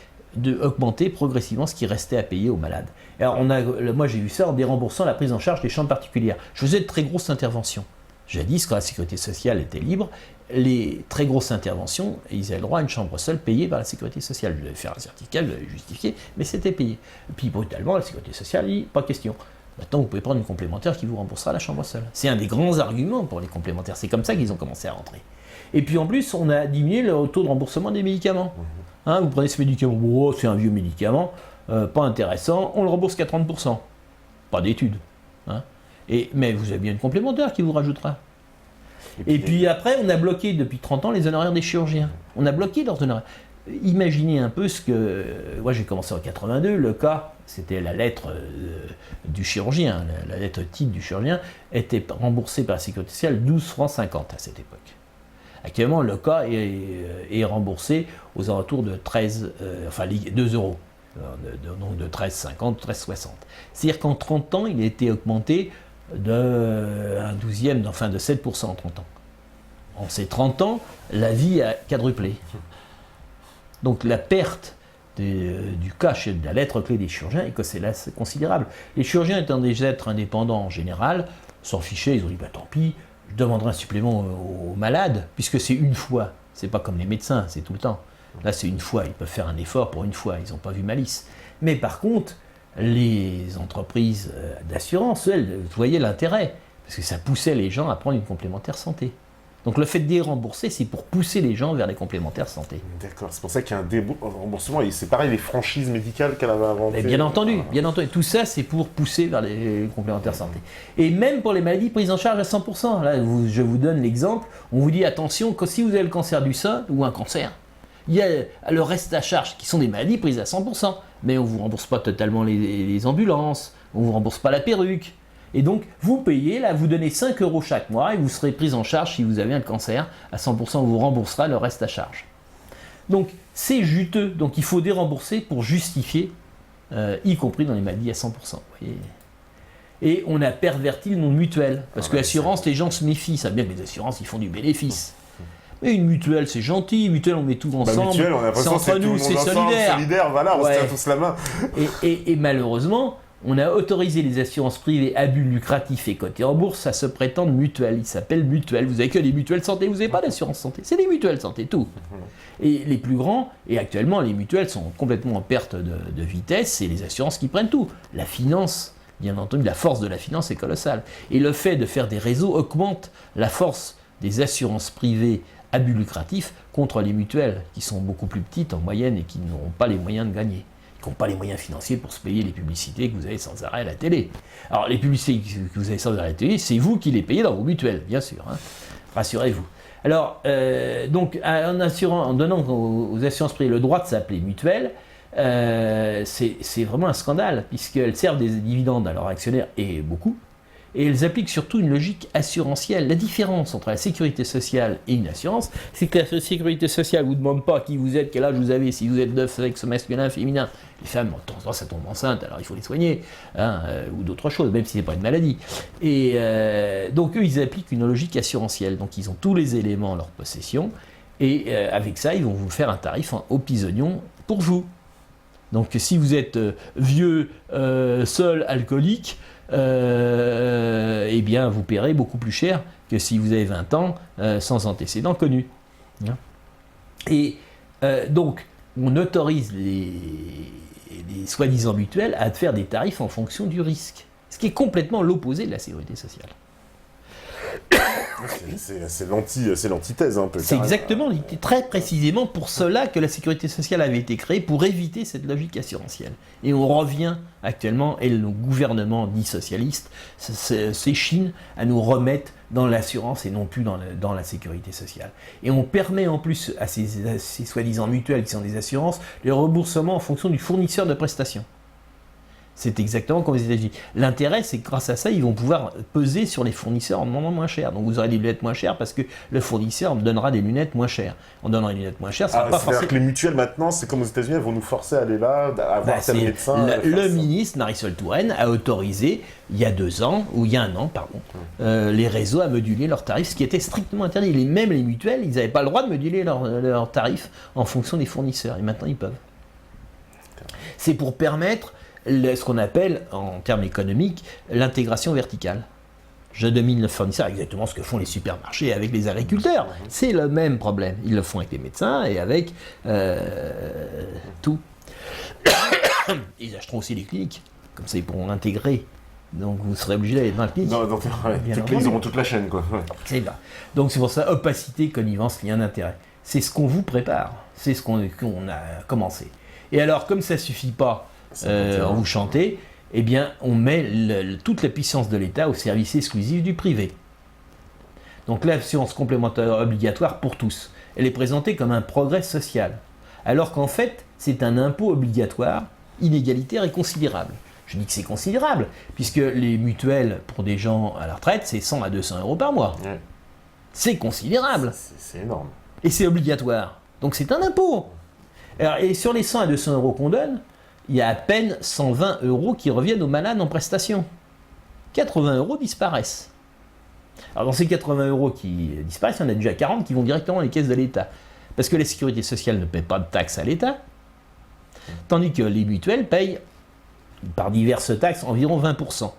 augmenter progressivement ce qui restait à payer aux malades. Alors moi j'ai vu ça en déremboursant la prise en charge des chambres particulières. Je faisais de très grosses interventions. Jadis, quand la sécurité sociale était libre, les très grosses interventions, ils avaient le droit à une chambre seule payée par la sécurité sociale. Je devais faire un certificat, je devais justifier, mais c'était payé. Et puis brutalement, la sécurité sociale dit pas question. Maintenant, vous pouvez prendre une complémentaire qui vous remboursera la chambre seule. C'est un des grands arguments pour les complémentaires. C'est comme ça qu'ils ont commencé à rentrer. Et puis en plus, on a diminué le taux de remboursement des médicaments. Hein, vous prenez ce médicament, oh, c'est un vieux médicament, pas intéressant, on le rembourse qu'à 30%. Pas d'études. Hein. Mais vous avez bien une complémentaire qui vous rajoutera. Et puis après, on a bloqué depuis 30 ans les honoraires des chirurgiens. On a bloqué leurs honoraires. Imaginez un peu ce que... Moi, j'ai commencé en 82, le cas, c'était la lettre du chirurgien, la lettre titre du chirurgien, était remboursée par la sécurité sociale 12 francs 50 à cette époque. Actuellement, le cas est remboursé aux alentours de 2 euros. Donc de 13,50, 13,60. C'est-à-dire qu'en 30 ans, il a été augmenté d'un douzième, enfin de 7% en 30 ans. En ces 30 ans, la vie a quadruplé. Donc la perte du cash de la lettre clé des chirurgiens est considérable. Les chirurgiens étant des êtres indépendants en général, s'en fichaient, ils ont dit bah, tant pis, je demanderai un supplément aux malades, puisque c'est une fois, c'est pas comme les médecins, c'est tout le temps. Là c'est une fois, ils peuvent faire un effort pour une fois, ils n'ont pas vu malice. Mais par contre, les entreprises d'assurance, elles, voyaient l'intérêt, parce que ça poussait les gens à prendre une complémentaire santé. Donc le fait de dérembourser, c'est pour pousser les gens vers les complémentaires santé. D'accord, c'est pour ça qu'il y a un remboursement, et c'est pareil, les franchises médicales qu'elle avait inventées. Bien entendu, tout ça c'est pour pousser vers les complémentaires santé. Et même pour les maladies prises en charge à 100%, là je vous donne l'exemple, on vous dit attention, que si vous avez le cancer du sein, ou un cancer, il y a le reste à charge qui sont des maladies prises à 100%, mais on ne vous rembourse pas totalement les ambulances, on ne vous rembourse pas la perruque. Et donc, vous payez, là, vous donnez 5 € chaque mois et vous serez pris en charge si vous avez un cancer. À 100%, on vous remboursera le reste à charge. Donc, c'est juteux. Donc, il faut dérembourser pour justifier, y compris dans les maladies à 100%. Vous voyez. Et on a perverti le nom de mutuelle. Parce que ouais, l'assurance, les gens se méfient. Ça bien que les assurances, ils font du bénéfice. Mais une mutuelle, c'est gentil. Une mutuelle, on met tout ensemble. Mutuelle, on a c'est l'impression que entre tout nous, le c'est monde ensemble, solidaire. solidaire, voilà, on se Ouais. tient tous la main. Et malheureusement, on a autorisé les assurances privées à but lucratif et cotées en bourse à se prétendre mutuelles. Ils s'appellent mutuelles. Vous avez que des mutuelles santé, vous n'avez pas d'assurance santé. C'est des mutuelles santé, tout. Et les plus grands, et actuellement, les mutuelles sont complètement en perte de vitesse, c'est les assurances qui prennent tout. La finance, bien entendu, la force de la finance est colossale. Et le fait de faire des réseaux augmente la force des assurances privées à but lucratif contre les mutuelles, qui sont beaucoup plus petites en moyenne et qui n'auront pas les moyens de gagner. Qui n'ont pas les moyens financiers pour se payer les publicités que vous avez sans arrêt à la télé. Alors, les publicités que vous avez sans arrêt à la télé, c'est vous qui les payez dans vos mutuelles, bien sûr. Hein. Rassurez-vous. Alors, donc, en donnant aux assurances privées le droit de s'appeler mutuelle, c'est vraiment un scandale, puisqu'elles servent des dividendes à leurs actionnaires, et beaucoup, et elles appliquent surtout une logique assurantielle. La différence entre la sécurité sociale et une assurance, c'est que la sécurité sociale ne vous demande pas qui vous êtes, quel âge vous avez, si vous êtes de sexe masculin, féminin. Les femmes, de temps en temps, ça tombe enceinte, alors il faut les soigner, hein, ou d'autres choses, même si ce n'est pas une maladie. Et donc eux, ils appliquent une logique assurantielle. Donc ils ont tous les éléments en leur possession, et avec ça, ils vont vous faire un tarif aux petits oignons pour vous. Donc si vous êtes vieux, seul, alcoolique, eh bien vous paierez beaucoup plus cher que si vous avez 20 ans sans antécédents connus. Et donc on autorise les soi-disant mutuelles à faire des tarifs en fonction du risque, ce qui est complètement l'opposé de la sécurité sociale. C'est l'antithèse un peu. C'est exactement, très précisément pour cela que la sécurité sociale avait été créée, pour éviter cette logique assurantielle. Et on revient actuellement, et nos gouvernements dits socialistes s'échinent à nous remettre dans l'assurance et non plus dans la sécurité sociale. Et on permet en plus à ces soi-disant mutuelles qui sont des assurances, le remboursement en fonction du fournisseur de prestations. C'est exactement comme aux États-Unis. L'intérêt, c'est que grâce à ça, ils vont pouvoir peser sur les fournisseurs en demandant moins cher. Donc vous aurez des lunettes moins chères parce que le fournisseur donnera des lunettes moins chères. En donnant des lunettes moins chères, ça va pas forcément. C'est-à-dire que les mutuelles maintenant, c'est comme aux États-unis, elles vont nous forcer à aller là, à voir tel médecin. Le ministre Marisol Touraine a autorisé, il y a 2 ans, ou il y a 1 an, pardon, les réseaux à moduler leurs tarifs, ce qui était strictement interdit. Même les mutuelles, ils n'avaient pas le droit de moduler leurs tarifs en fonction des fournisseurs. Et maintenant, ils peuvent. C'est pour permettre ce qu'on appelle, en termes économiques, l'intégration verticale. Je domine le fournisseur, exactement ce que font les supermarchés avec les agriculteurs. C'est le même problème. Ils le font avec les médecins et avec tout. Ils achèteront aussi les cliniques. Comme ça, ils pourront l'intégrer. Donc, vous serez obligé d'aller dans la clinique. Ils auront toute la chaîne, quoi. Ouais. C'est là. Donc, c'est pour ça, opacité, connivence, lien d'intérêt. C'est ce qu'on vous prépare. C'est ce qu'on a commencé. Et alors, comme ça ne suffit pas, vous chantez, eh bien, on met toute la puissance de l'État au service exclusif du privé. Donc l'assurance complémentaire obligatoire pour tous, elle est présentée comme un progrès social, alors qu'en fait, c'est un impôt obligatoire, inégalitaire et considérable. Je dis que c'est considérable, puisque les mutuelles pour des gens à la retraite, c'est 100 à 200 euros par mois. Ouais. C'est considérable. C'est énorme. Et c'est obligatoire. Donc c'est un impôt. Alors, et sur les 100 à 200 euros qu'on donne, il y a à peine 120 euros qui reviennent aux malades en prestation. 80 euros disparaissent. Alors dans ces 80 euros qui disparaissent, il y en a déjà 40 qui vont directement dans les caisses de l'État. Parce que la sécurité sociale ne paie pas de taxes à l'État, tandis que les mutuelles payent par diverses taxes environ 20%.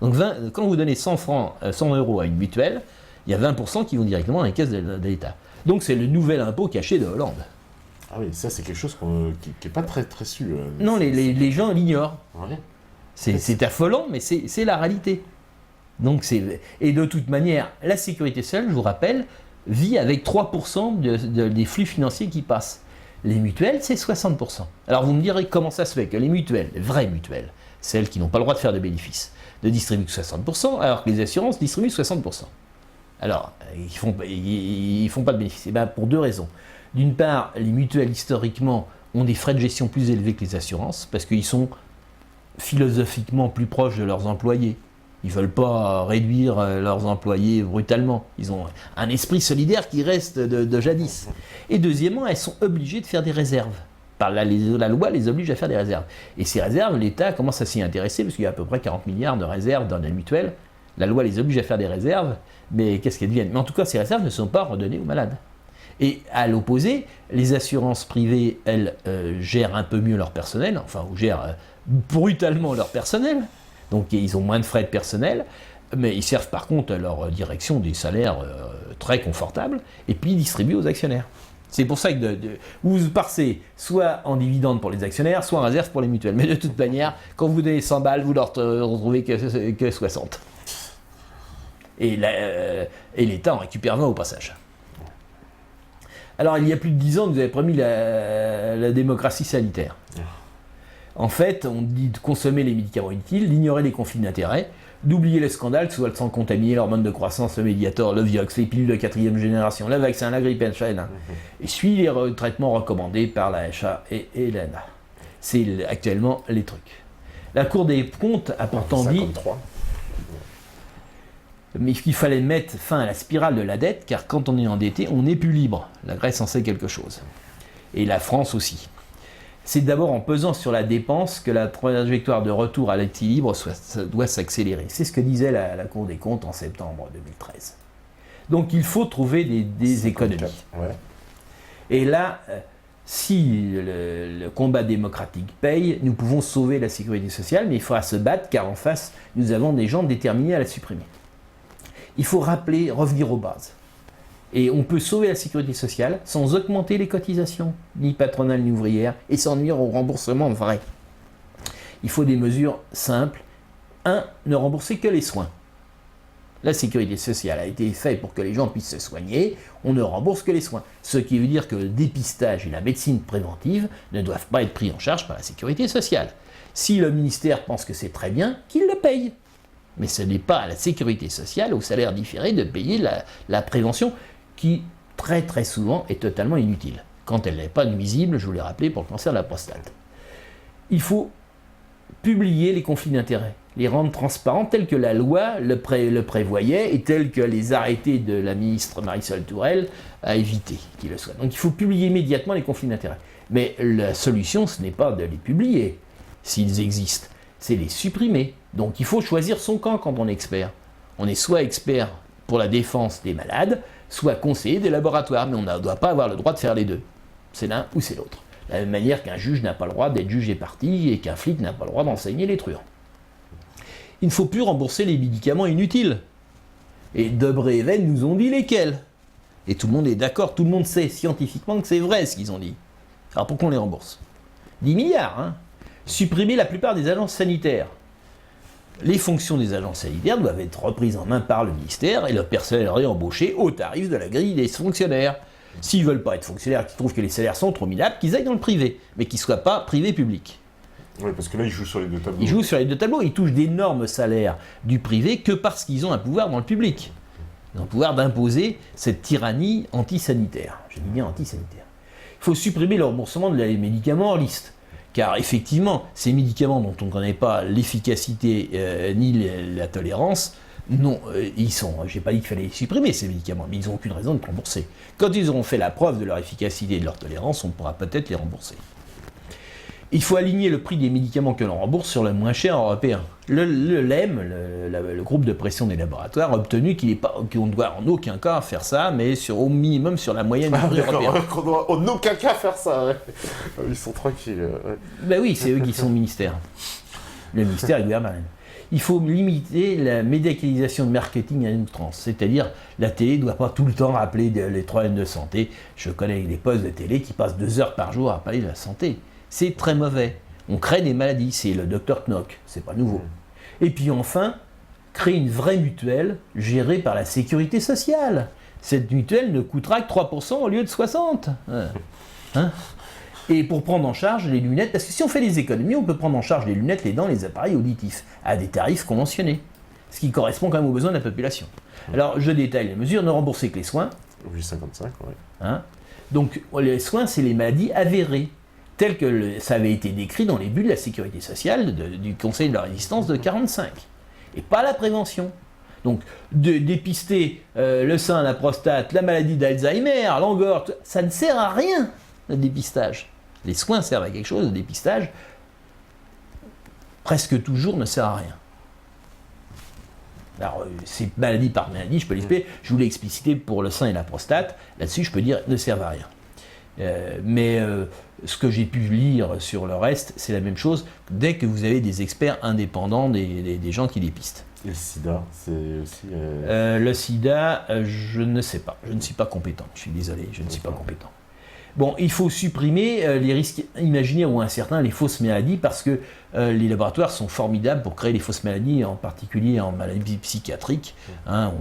Donc quand vous donnez 100 euros à une mutuelle, il y a 20% qui vont directement dans les caisses de l'État. Donc c'est le nouvel impôt caché de Hollande. Ah oui, ça c'est quelque chose qui n'est pas très très su. Non, les gens l'ignorent. Ouais. C'est affolant, mais c'est la réalité. Donc et de toute manière, la sécurité sociale, je vous rappelle, vit avec 3% des flux financiers qui passent. Les mutuelles, c'est 60%. Alors vous me direz comment ça se fait que les mutuelles, les vraies mutuelles, celles qui n'ont pas le droit de faire de bénéfices, ne distribuent que 60%, alors que les assurances distribuent 60%. Alors, ils font pas de bénéfices. Et bien, pour 2 raisons. D'une part, les mutuelles, historiquement, ont des frais de gestion plus élevés que les assurances, parce qu'ils sont philosophiquement plus proches de leurs employés. Ils ne veulent pas réduire leurs employés brutalement. Ils ont un esprit solidaire qui reste de jadis. Et deuxièmement, elles sont obligées de faire des réserves. La loi les oblige à faire des réserves. Et ces réserves, l'État commence à s'y intéresser, parce qu'il y a à peu près 40 milliards de réserves dans les mutuelles. La loi les oblige à faire des réserves, mais qu'est-ce qu'elles deviennent? Mais en tout cas, ces réserves ne sont pas redonnées aux malades. Et à l'opposé, les assurances privées, elles, gèrent un peu mieux leur personnel, enfin, ou gèrent brutalement leur personnel, donc ils ont moins de frais de personnel, mais ils servent par contre à leur direction des salaires très confortables, et puis ils distribuent aux actionnaires. C'est pour ça que vous passez soit en dividende pour les actionnaires, soit en réserve pour les mutuelles. Mais de toute manière, quand vous donnez 100 balles, vous ne leur retrouvez que 60. Et l'État en récupère 20 au passage. Alors, il y a plus de 10 ans, vous avez promis la démocratie sanitaire. En fait, on dit de consommer les médicaments inutiles, d'ignorer les conflits d'intérêts, d'oublier les scandales, que ce soit le sang contaminé, l'hormone de croissance, le Mediator, le Vioxx, les pilules de 4e génération, le vaccin, la grippe H1N1, et suit les traitements recommandés par la HA et l'ANA. C'est actuellement les trucs. La Cour des comptes a pourtant 53. dit mais qu'il fallait mettre fin à la spirale de la dette, car quand on est endetté, on n'est plus libre. La Grèce en sait quelque chose. Et la France aussi. C'est d'abord en pesant sur la dépense que la trajectoire de retour à l'équilibre doit s'accélérer. C'est ce que disait la Cour des comptes en septembre 2013. Donc il faut trouver des économies. Ouais. Et là, si le combat démocratique paye, nous pouvons sauver la sécurité sociale, mais il faudra se battre, car en face, nous avons des gens déterminés à la supprimer. Il faut revenir aux bases. Et on peut sauver la sécurité sociale sans augmenter les cotisations, ni patronales ni ouvrières, et sans nuire au remboursement vrai. Il faut des mesures simples. 1. Ne rembourser que les soins. La sécurité sociale a été faite pour que les gens puissent se soigner, on ne rembourse que les soins. Ce qui veut dire que le dépistage et la médecine préventive ne doivent pas être pris en charge par la sécurité sociale. Si le ministère pense que c'est très bien, qu'il le paye. Mais ce n'est pas à la sécurité sociale, au salaire différé, de payer la prévention qui, très très souvent, est totalement inutile. Quand elle n'est pas nuisible, je vous l'ai rappelé, pour le cancer de la prostate. Il faut publier les conflits d'intérêts, les rendre transparents tels que la loi le prévoyait et tels que les arrêtés de la ministre Marisol Touraine a évité qu'ils le soient. Donc il faut publier immédiatement les conflits d'intérêts. Mais la solution, ce n'est pas de les publier, s'ils existent, c'est les supprimer. Donc il faut choisir son camp quand on est expert. On est soit expert pour la défense des malades, soit conseiller des laboratoires, mais on ne doit pas avoir le droit de faire les deux. C'est l'un ou c'est l'autre. De la même manière qu'un juge n'a pas le droit d'être juge et partie et qu'un flic n'a pas le droit d'enseigner les truands. Il ne faut plus rembourser les médicaments inutiles. Et Debré et Venn nous ont dit lesquels. Et tout le monde est d'accord, tout le monde sait scientifiquement que c'est vrai ce qu'ils ont dit. Alors pourquoi on les rembourse? 10 milliards, hein. Supprimer la plupart des agences sanitaires. Les fonctions des agences sanitaires doivent être reprises en main par le ministère et le personnel réembauché au tarif de la grille des fonctionnaires. S'ils ne veulent pas être fonctionnaires, qu'ils trouvent que les salaires sont trop minables, qu'ils aillent dans le privé, mais qu'ils ne soient pas privé-public. Oui, parce que là, ils jouent sur les deux tableaux. Ils jouent sur les deux tableaux, ils touchent d'énormes salaires du privé que parce qu'ils ont un pouvoir dans le public. Ils ont le pouvoir d'imposer cette tyrannie antisanitaire. J'ai mis bien antisanitaire. Il faut supprimer le remboursement des médicaments en liste. Car effectivement, ces médicaments dont on ne connaît pas l'efficacité ni la tolérance, non, ils sont. J'ai pas dit qu'il fallait les supprimer ces médicaments, mais ils n'ont aucune raison de rembourser. Quand ils auront fait la preuve de leur efficacité et de leur tolérance, on pourra peut-être les rembourser. Il faut aligner le prix des médicaments que l'on rembourse sur le moins cher européen. Le LEM, le groupe de pression des laboratoires, a obtenu qu'on ne doit en aucun cas faire ça, mais au minimum sur la moyenne du prix européen. Qu'on doit en aucun cas faire ça, ouais. Ils sont tranquilles. Ouais. Ben oui, c'est eux qui sont au ministère. Le ministère est gouvernement. Il faut limiter la médicalisation de marketing à outrance, c'est-à-dire la télé ne doit pas tout le temps rappeler les problèmes de santé. Je connais des postes de télé qui passent 2 heures par jour à parler de la santé. C'est très mauvais. On crée des maladies, c'est le docteur Knock, c'est pas nouveau. Et puis enfin, créer une vraie mutuelle gérée par la sécurité sociale. Cette mutuelle ne coûtera que 3% au lieu de 60%. Hein? Et pour prendre en charge les lunettes, parce que si on fait des économies, on peut prendre en charge les lunettes, les dents, les appareils auditifs, à des tarifs conventionnés. Ce qui correspond quand même aux besoins de la population. Alors, je détaille les mesures, ne rembourser que les soins. 8,55, ouais. Hein? Donc, les soins, c'est les maladies avérées, telles que ça avait été décrit dans les buts de la sécurité sociale du Conseil de la résistance de 1945. Et pas la prévention. Donc, dépister le sein, la prostate, la maladie d'Alzheimer, l'angor, ça ne sert à rien, le dépistage. Les soins servent à quelque chose, le dépistage, presque toujours, ne sert à rien. Alors, c'est maladie par maladie, je peux l'expliquer. Je vous l'ai explicité pour le sein et la prostate. Là-dessus, je peux dire, ne servent à rien. Mais ce que j'ai pu lire sur le reste, c'est la même chose. Dès que vous avez des experts indépendants, des gens qui dépistent. Et le sida, c'est aussi... Le sida, je ne sais pas. Je ne suis pas compétent. Je suis désolé, je ne suis pas compétent. Bon, il faut supprimer les risques imaginaires ou incertains, les fausses maladies, parce que les laboratoires sont formidables pour créer les fausses maladies, en particulier en maladies psychiatriques. Hein,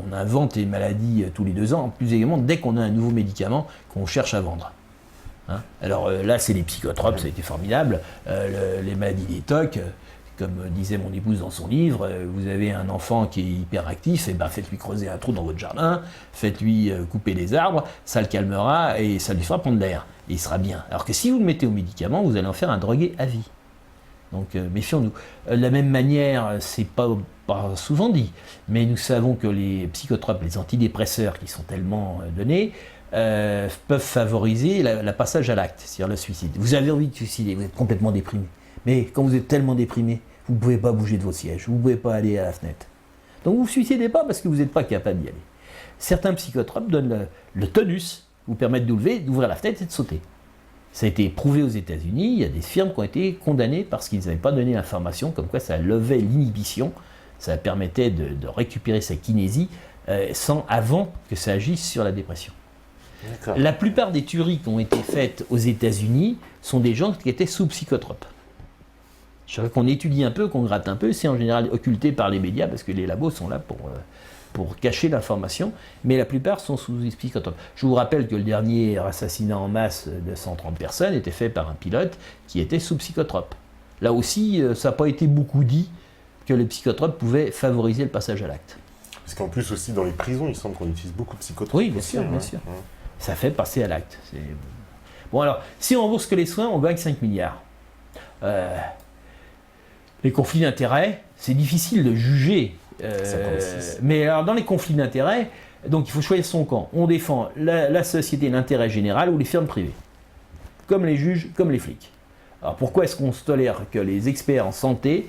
on invente les maladies tous les 2 ans, plus également dès qu'on a un nouveau médicament qu'on cherche à vendre. Hein, alors là, c'est les psychotropes, ça a été formidable. Les maladies des TOC, comme disait mon épouse dans son livre, vous avez un enfant qui est hyperactif, et ben faites-lui creuser un trou dans votre jardin, faites-lui couper les arbres, ça le calmera et ça lui fera prendre l'air, et il sera bien. Alors que si vous le mettez au médicament, vous allez en faire un drogué à vie. Donc méfions-nous. De la même manière, c'est pas souvent dit, mais nous savons que les psychotropes, les antidépresseurs qui sont tellement donnés, peuvent favoriser le passage à l'acte, c'est-à-dire le suicide. Vous avez envie de suicider, vous êtes complètement déprimé. Mais quand vous êtes tellement déprimé, vous ne pouvez pas bouger de votre siège, vous ne pouvez pas aller à la fenêtre. Donc vous ne vous suicidez pas parce que vous n'êtes pas capable d'y aller. Certains psychotropes donnent le tonus, vous permettent d'ouvrir la fenêtre et de sauter. Ça a été prouvé aux États-Unis, il y a des firmes qui ont été condamnées parce qu'ils n'avaient pas donné l'information, comme quoi ça levait l'inhibition, ça permettait de récupérer sa kinésie avant que ça agisse sur la dépression. D'accord. La plupart des tueries qui ont été faites aux États-Unis sont des gens qui étaient sous psychotropes. Chaque fois qu'on étudie un peu, qu'on gratte un peu, c'est en général occulté par les médias parce que les labos sont là pour cacher l'information, mais la plupart sont sous psychotropes. Je vous rappelle que le dernier assassinat en masse de 130 personnes était fait par un pilote qui était sous psychotrope. Là aussi, ça n'a pas été beaucoup dit que les psychotropes pouvaient favoriser le passage à l'acte. Parce qu'en plus aussi dans les prisons, il semble qu'on utilise beaucoup de psychotropes. Oui, bien sûr, bien sûr. Ouais. Ça fait passer à l'acte. Bon alors, si on rembourse que les soins, on gagne 5 milliards. Les conflits d'intérêts, c'est difficile de juger. Mais alors, dans les conflits d'intérêts, donc il faut choisir son camp. On défend la société, l'intérêt général ou les firmes privées. Comme les juges, comme les flics. Alors pourquoi est-ce qu'on se tolère que les experts en santé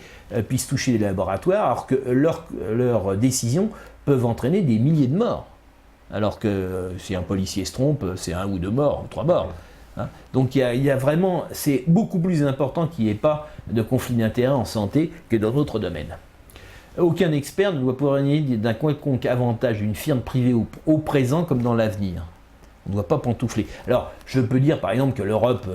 puissent toucher les laboratoires alors que leurs décisions peuvent entraîner des milliers de morts? Alors que si un policier se trompe, c'est 1 ou 2 morts, 3 morts. Hein, donc il y a vraiment, c'est beaucoup plus important qu'il n'y ait pas de conflit d'intérêts en santé que dans d'autres domaines. Aucun expert ne doit pouvoir nier d'un quelconque avantage d'une firme privée au présent comme dans l'avenir. On ne doit pas pantoufler. Alors, je peux dire par exemple que l'Europe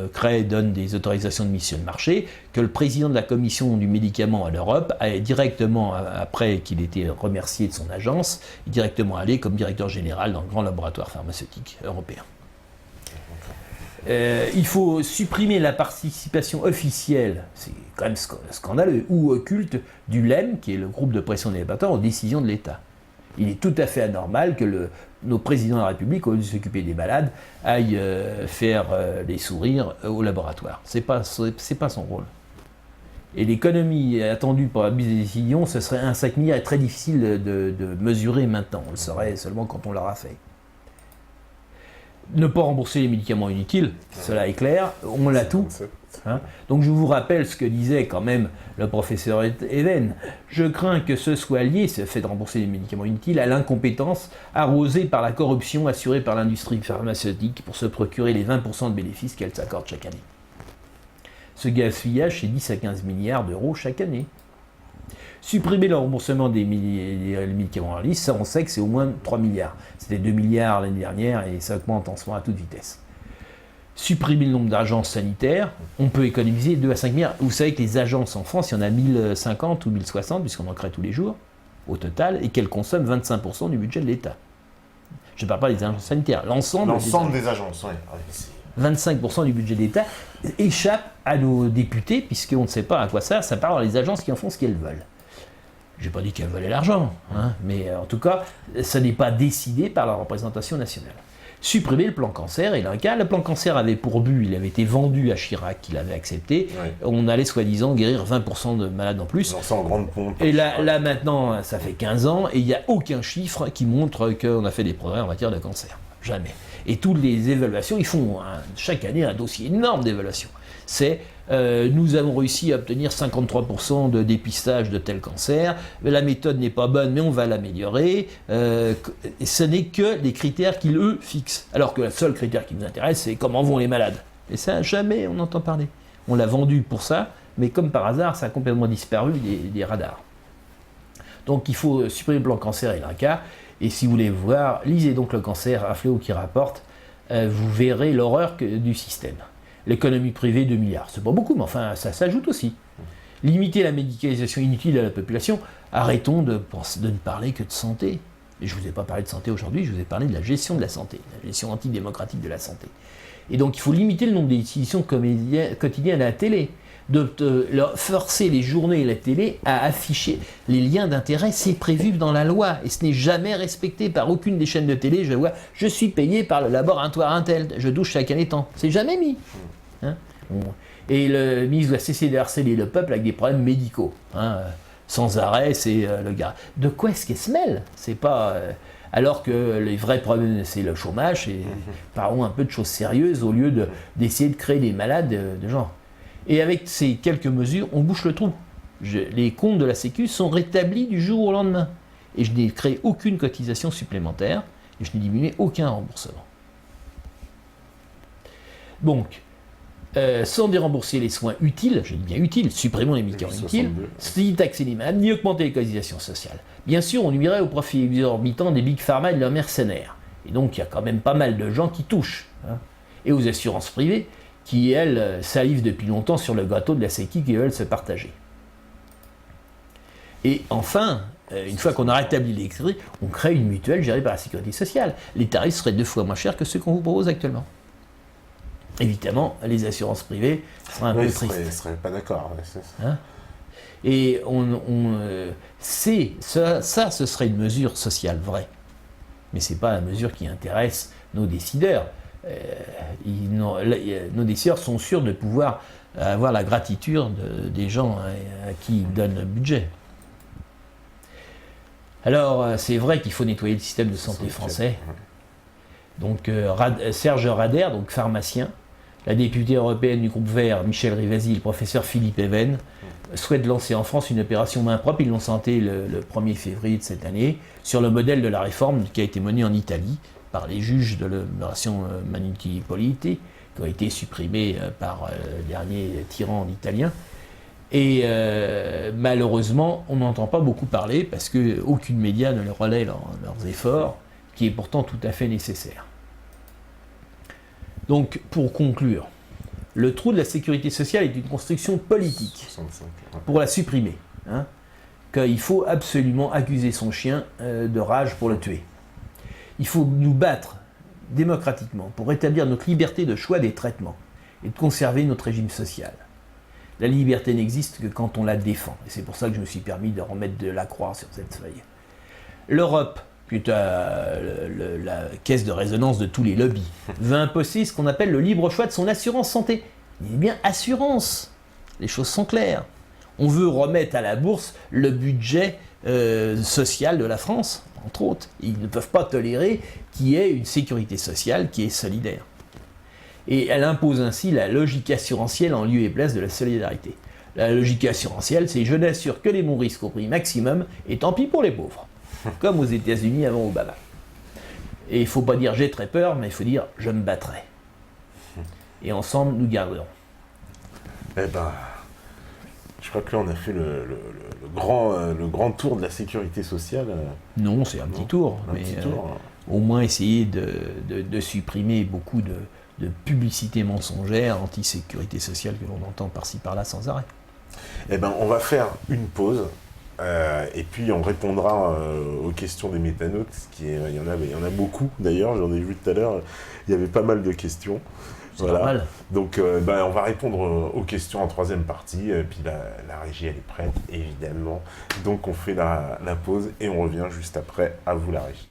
donne des autorisations de mise sur le marché, que le président de la commission du médicament à l'Europe a directement, après qu'il ait été remercié de son agence, est directement allé comme directeur général dans le grand laboratoire pharmaceutique européen. Il faut supprimer la participation officielle, c'est quand même scandaleux, ou occulte du LEM, qui est le groupe de pression des laboratoires, aux décisions de l'État. Il est tout à fait anormal que nos présidents de la République, au lieu de s'occuper des malades, aillent faire les sourires au laboratoire. C'est pas son rôle. Et l'économie attendue par la décision, ce serait un 5 milliards très difficile de mesurer maintenant. On le saurait seulement quand on l'aura fait. Ne pas rembourser les médicaments inutiles, cela est clair, on l'a tout. Hein. Donc je vous rappelle ce que disait quand même le professeur Even. Je crains que ce soit lié, ce fait de rembourser les médicaments inutiles, à l'incompétence arrosée par la corruption assurée par l'industrie pharmaceutique pour se procurer les 20% de bénéfices qu'elle s'accorde chaque année. Ce gaspillage, c'est 10 à 15 milliards d'euros chaque année. Supprimer le remboursement des médicaments en liste, ça on sait que c'est au moins 3 milliards. C'était 2 milliards l'année dernière et ça augmente en ce moment à toute vitesse. Supprimer le nombre d'agences sanitaires, on peut économiser 2 à 5 milliards. Vous savez que les agences en France, il y en a 1050 ou 1060, puisqu'on en crée tous les jours, au total, et qu'elles consomment 25% du budget de l'État. Je ne parle pas des agences sanitaires, l'ensemble des agences, oui. 25% du budget de l'État échappe à nos députés, puisqu'on ne sait pas à quoi ça part dans les agences qui en font ce qu'elles veulent. Je n'ai pas dit qu'elles volaient l'argent, hein, mais en tout cas, ça n'est pas décidé par la représentation nationale. Supprimer le plan cancer est l'un cas. Le plan cancer avait pour but, il avait été vendu à Chirac, qu'il avait accepté. Oui. On allait soi-disant guérir 20% de malades en plus. En grande pompe. Et là maintenant, ça fait 15 ans, et il n'y a aucun chiffre qui montre qu'on a fait des progrès en matière de cancer. Jamais. Et toutes les évaluations, ils font chaque année un dossier énorme d'évaluation. C'est nous avons réussi à obtenir 53% de dépistage de tel cancer, la méthode n'est pas bonne mais on va l'améliorer, et ce n'est que les critères qu'ils eux fixent. Alors que le seul critère qui nous intéresse c'est comment vont les malades. Et ça jamais on entend parler. On l'a vendu pour ça, mais comme par hasard ça a complètement disparu des radars. Donc il faut supprimer le plan cancer et l'INCa, et si vous voulez voir, lisez donc le cancer, un fléau qui rapporte, vous verrez l'horreur du système. L'économie privée, 2 milliards. C'est pas beaucoup, mais enfin, ça s'ajoute aussi. Limiter la médicalisation inutile à la population, arrêtons de ne parler que de santé. Et je ne vous ai pas parlé de santé aujourd'hui, je vous ai parlé de la gestion de la santé, la gestion antidémocratique de la santé. Et donc, il faut limiter le nombre d'éditions quotidiennes à la télé, de leur forcer les journaux et la télé à afficher les liens d'intérêt, c'est prévu dans la loi, et ce n'est jamais respecté par aucune des chaînes de télé. Je vois, je suis payé par le laboratoire Intel, je douche chaque année tant. C'est jamais mis. Hein, et le ministre doit cesser de harceler le peuple avec des problèmes médicaux. Hein, sans arrêt, c'est le gars. De quoi est-ce qu'il se mêle? C'est pas. Alors que les vrais problèmes, c'est le chômage, et parlons un peu de choses sérieuses au lieu d'essayer de créer des malades de genre. Et avec ces quelques mesures, on bouche le trou. Les comptes de la Sécu sont rétablis du jour au lendemain. Et je n'ai créé aucune cotisation supplémentaire, et je n'ai diminué aucun remboursement. Donc, sans dérembourser les soins utiles, je dis bien utiles, supprimons les médicaments utiles, si taxer les malades, ni augmenter les cotisations sociales. Bien sûr, on nuirait au profit exorbitant des big pharma et de leurs mercenaires. Et donc, il y a quand même pas mal de gens qui touchent. Hein. Et aux assurances privées, qui, elles, salivent depuis longtemps sur le gâteau de la Sécu qui veulent se partager. Et enfin, une fois qu'on a rétabli les crédits, on crée une mutuelle gérée par la Sécurité sociale. Les tarifs seraient 2 fois moins chers que ceux qu'on vous propose actuellement. Évidemment, les assurances privées seraient un peu tristes. Ils ne seraient pas d'accord. Hein, et ça, ce serait une mesure sociale vraie. Mais ce n'est pas la mesure qui intéresse nos décideurs. Nos décideurs sont sûrs de pouvoir avoir la gratitude des gens à qui ils donnent le budget. Alors, c'est vrai qu'il faut nettoyer le système de santé français. Donc, Serge Rader, donc pharmacien, la députée européenne du groupe Vert, Michel Rivasi, le professeur Philippe Even, souhaitent lancer en France une opération main propre. Ils l'ont santé le 1er février de cette année, sur le modèle de la réforme qui a été menée en Italie par les juges de l'opération Manuti Politi, qui ont été supprimés par le dernier tyran italien. Et malheureusement, on n'entend pas beaucoup parler parce qu'aucune média ne relaie leurs efforts, qui est pourtant tout à fait nécessaire. Donc, pour conclure, le trou de la sécurité sociale est une construction politique 65, pour la supprimer. Hein, qu'il faut absolument accuser son chien de rage pour le tuer. Il faut nous battre démocratiquement pour rétablir notre liberté de choix des traitements et de conserver notre régime social. La liberté n'existe que quand on la défend. Et c'est pour ça que je me suis permis de remettre de la croix sur cette feuille. L'Europe, qui est la caisse de résonance de tous les lobbies, veut imposer ce qu'on appelle le libre choix de son assurance santé. Il est bien assurance. Les choses sont claires. On veut remettre à la bourse le budget social de la France, entre autres. Ils ne peuvent pas tolérer qu'il y ait une sécurité sociale qui est solidaire. Et elle impose ainsi la logique assurantielle en lieu et place de la solidarité. La logique assurantielle, c'est je n'assure que les bons risques au prix maximum, et tant pis pour les pauvres. Comme aux États-Unis avant Obama. Et il ne faut pas dire j'ai très peur, mais il faut dire je me battrai. Et ensemble, nous garderons. Eh ben, je crois que là, on a fait le grand tour de la sécurité sociale. Non, c'est un petit tour. Au moins essayer de supprimer beaucoup de publicité mensongère, anti-sécurité sociale que l'on entend par-ci par-là sans arrêt. Eh ben, on va faire une pause. Et puis on répondra aux questions des métanautes, il y en a beaucoup d'ailleurs, j'en ai vu tout à l'heure, il y avait pas mal de questions. C'est normal. Donc on va répondre aux questions en troisième partie, puis la régie elle est prête évidemment, donc on fait la pause et on revient juste après, à vous la régie.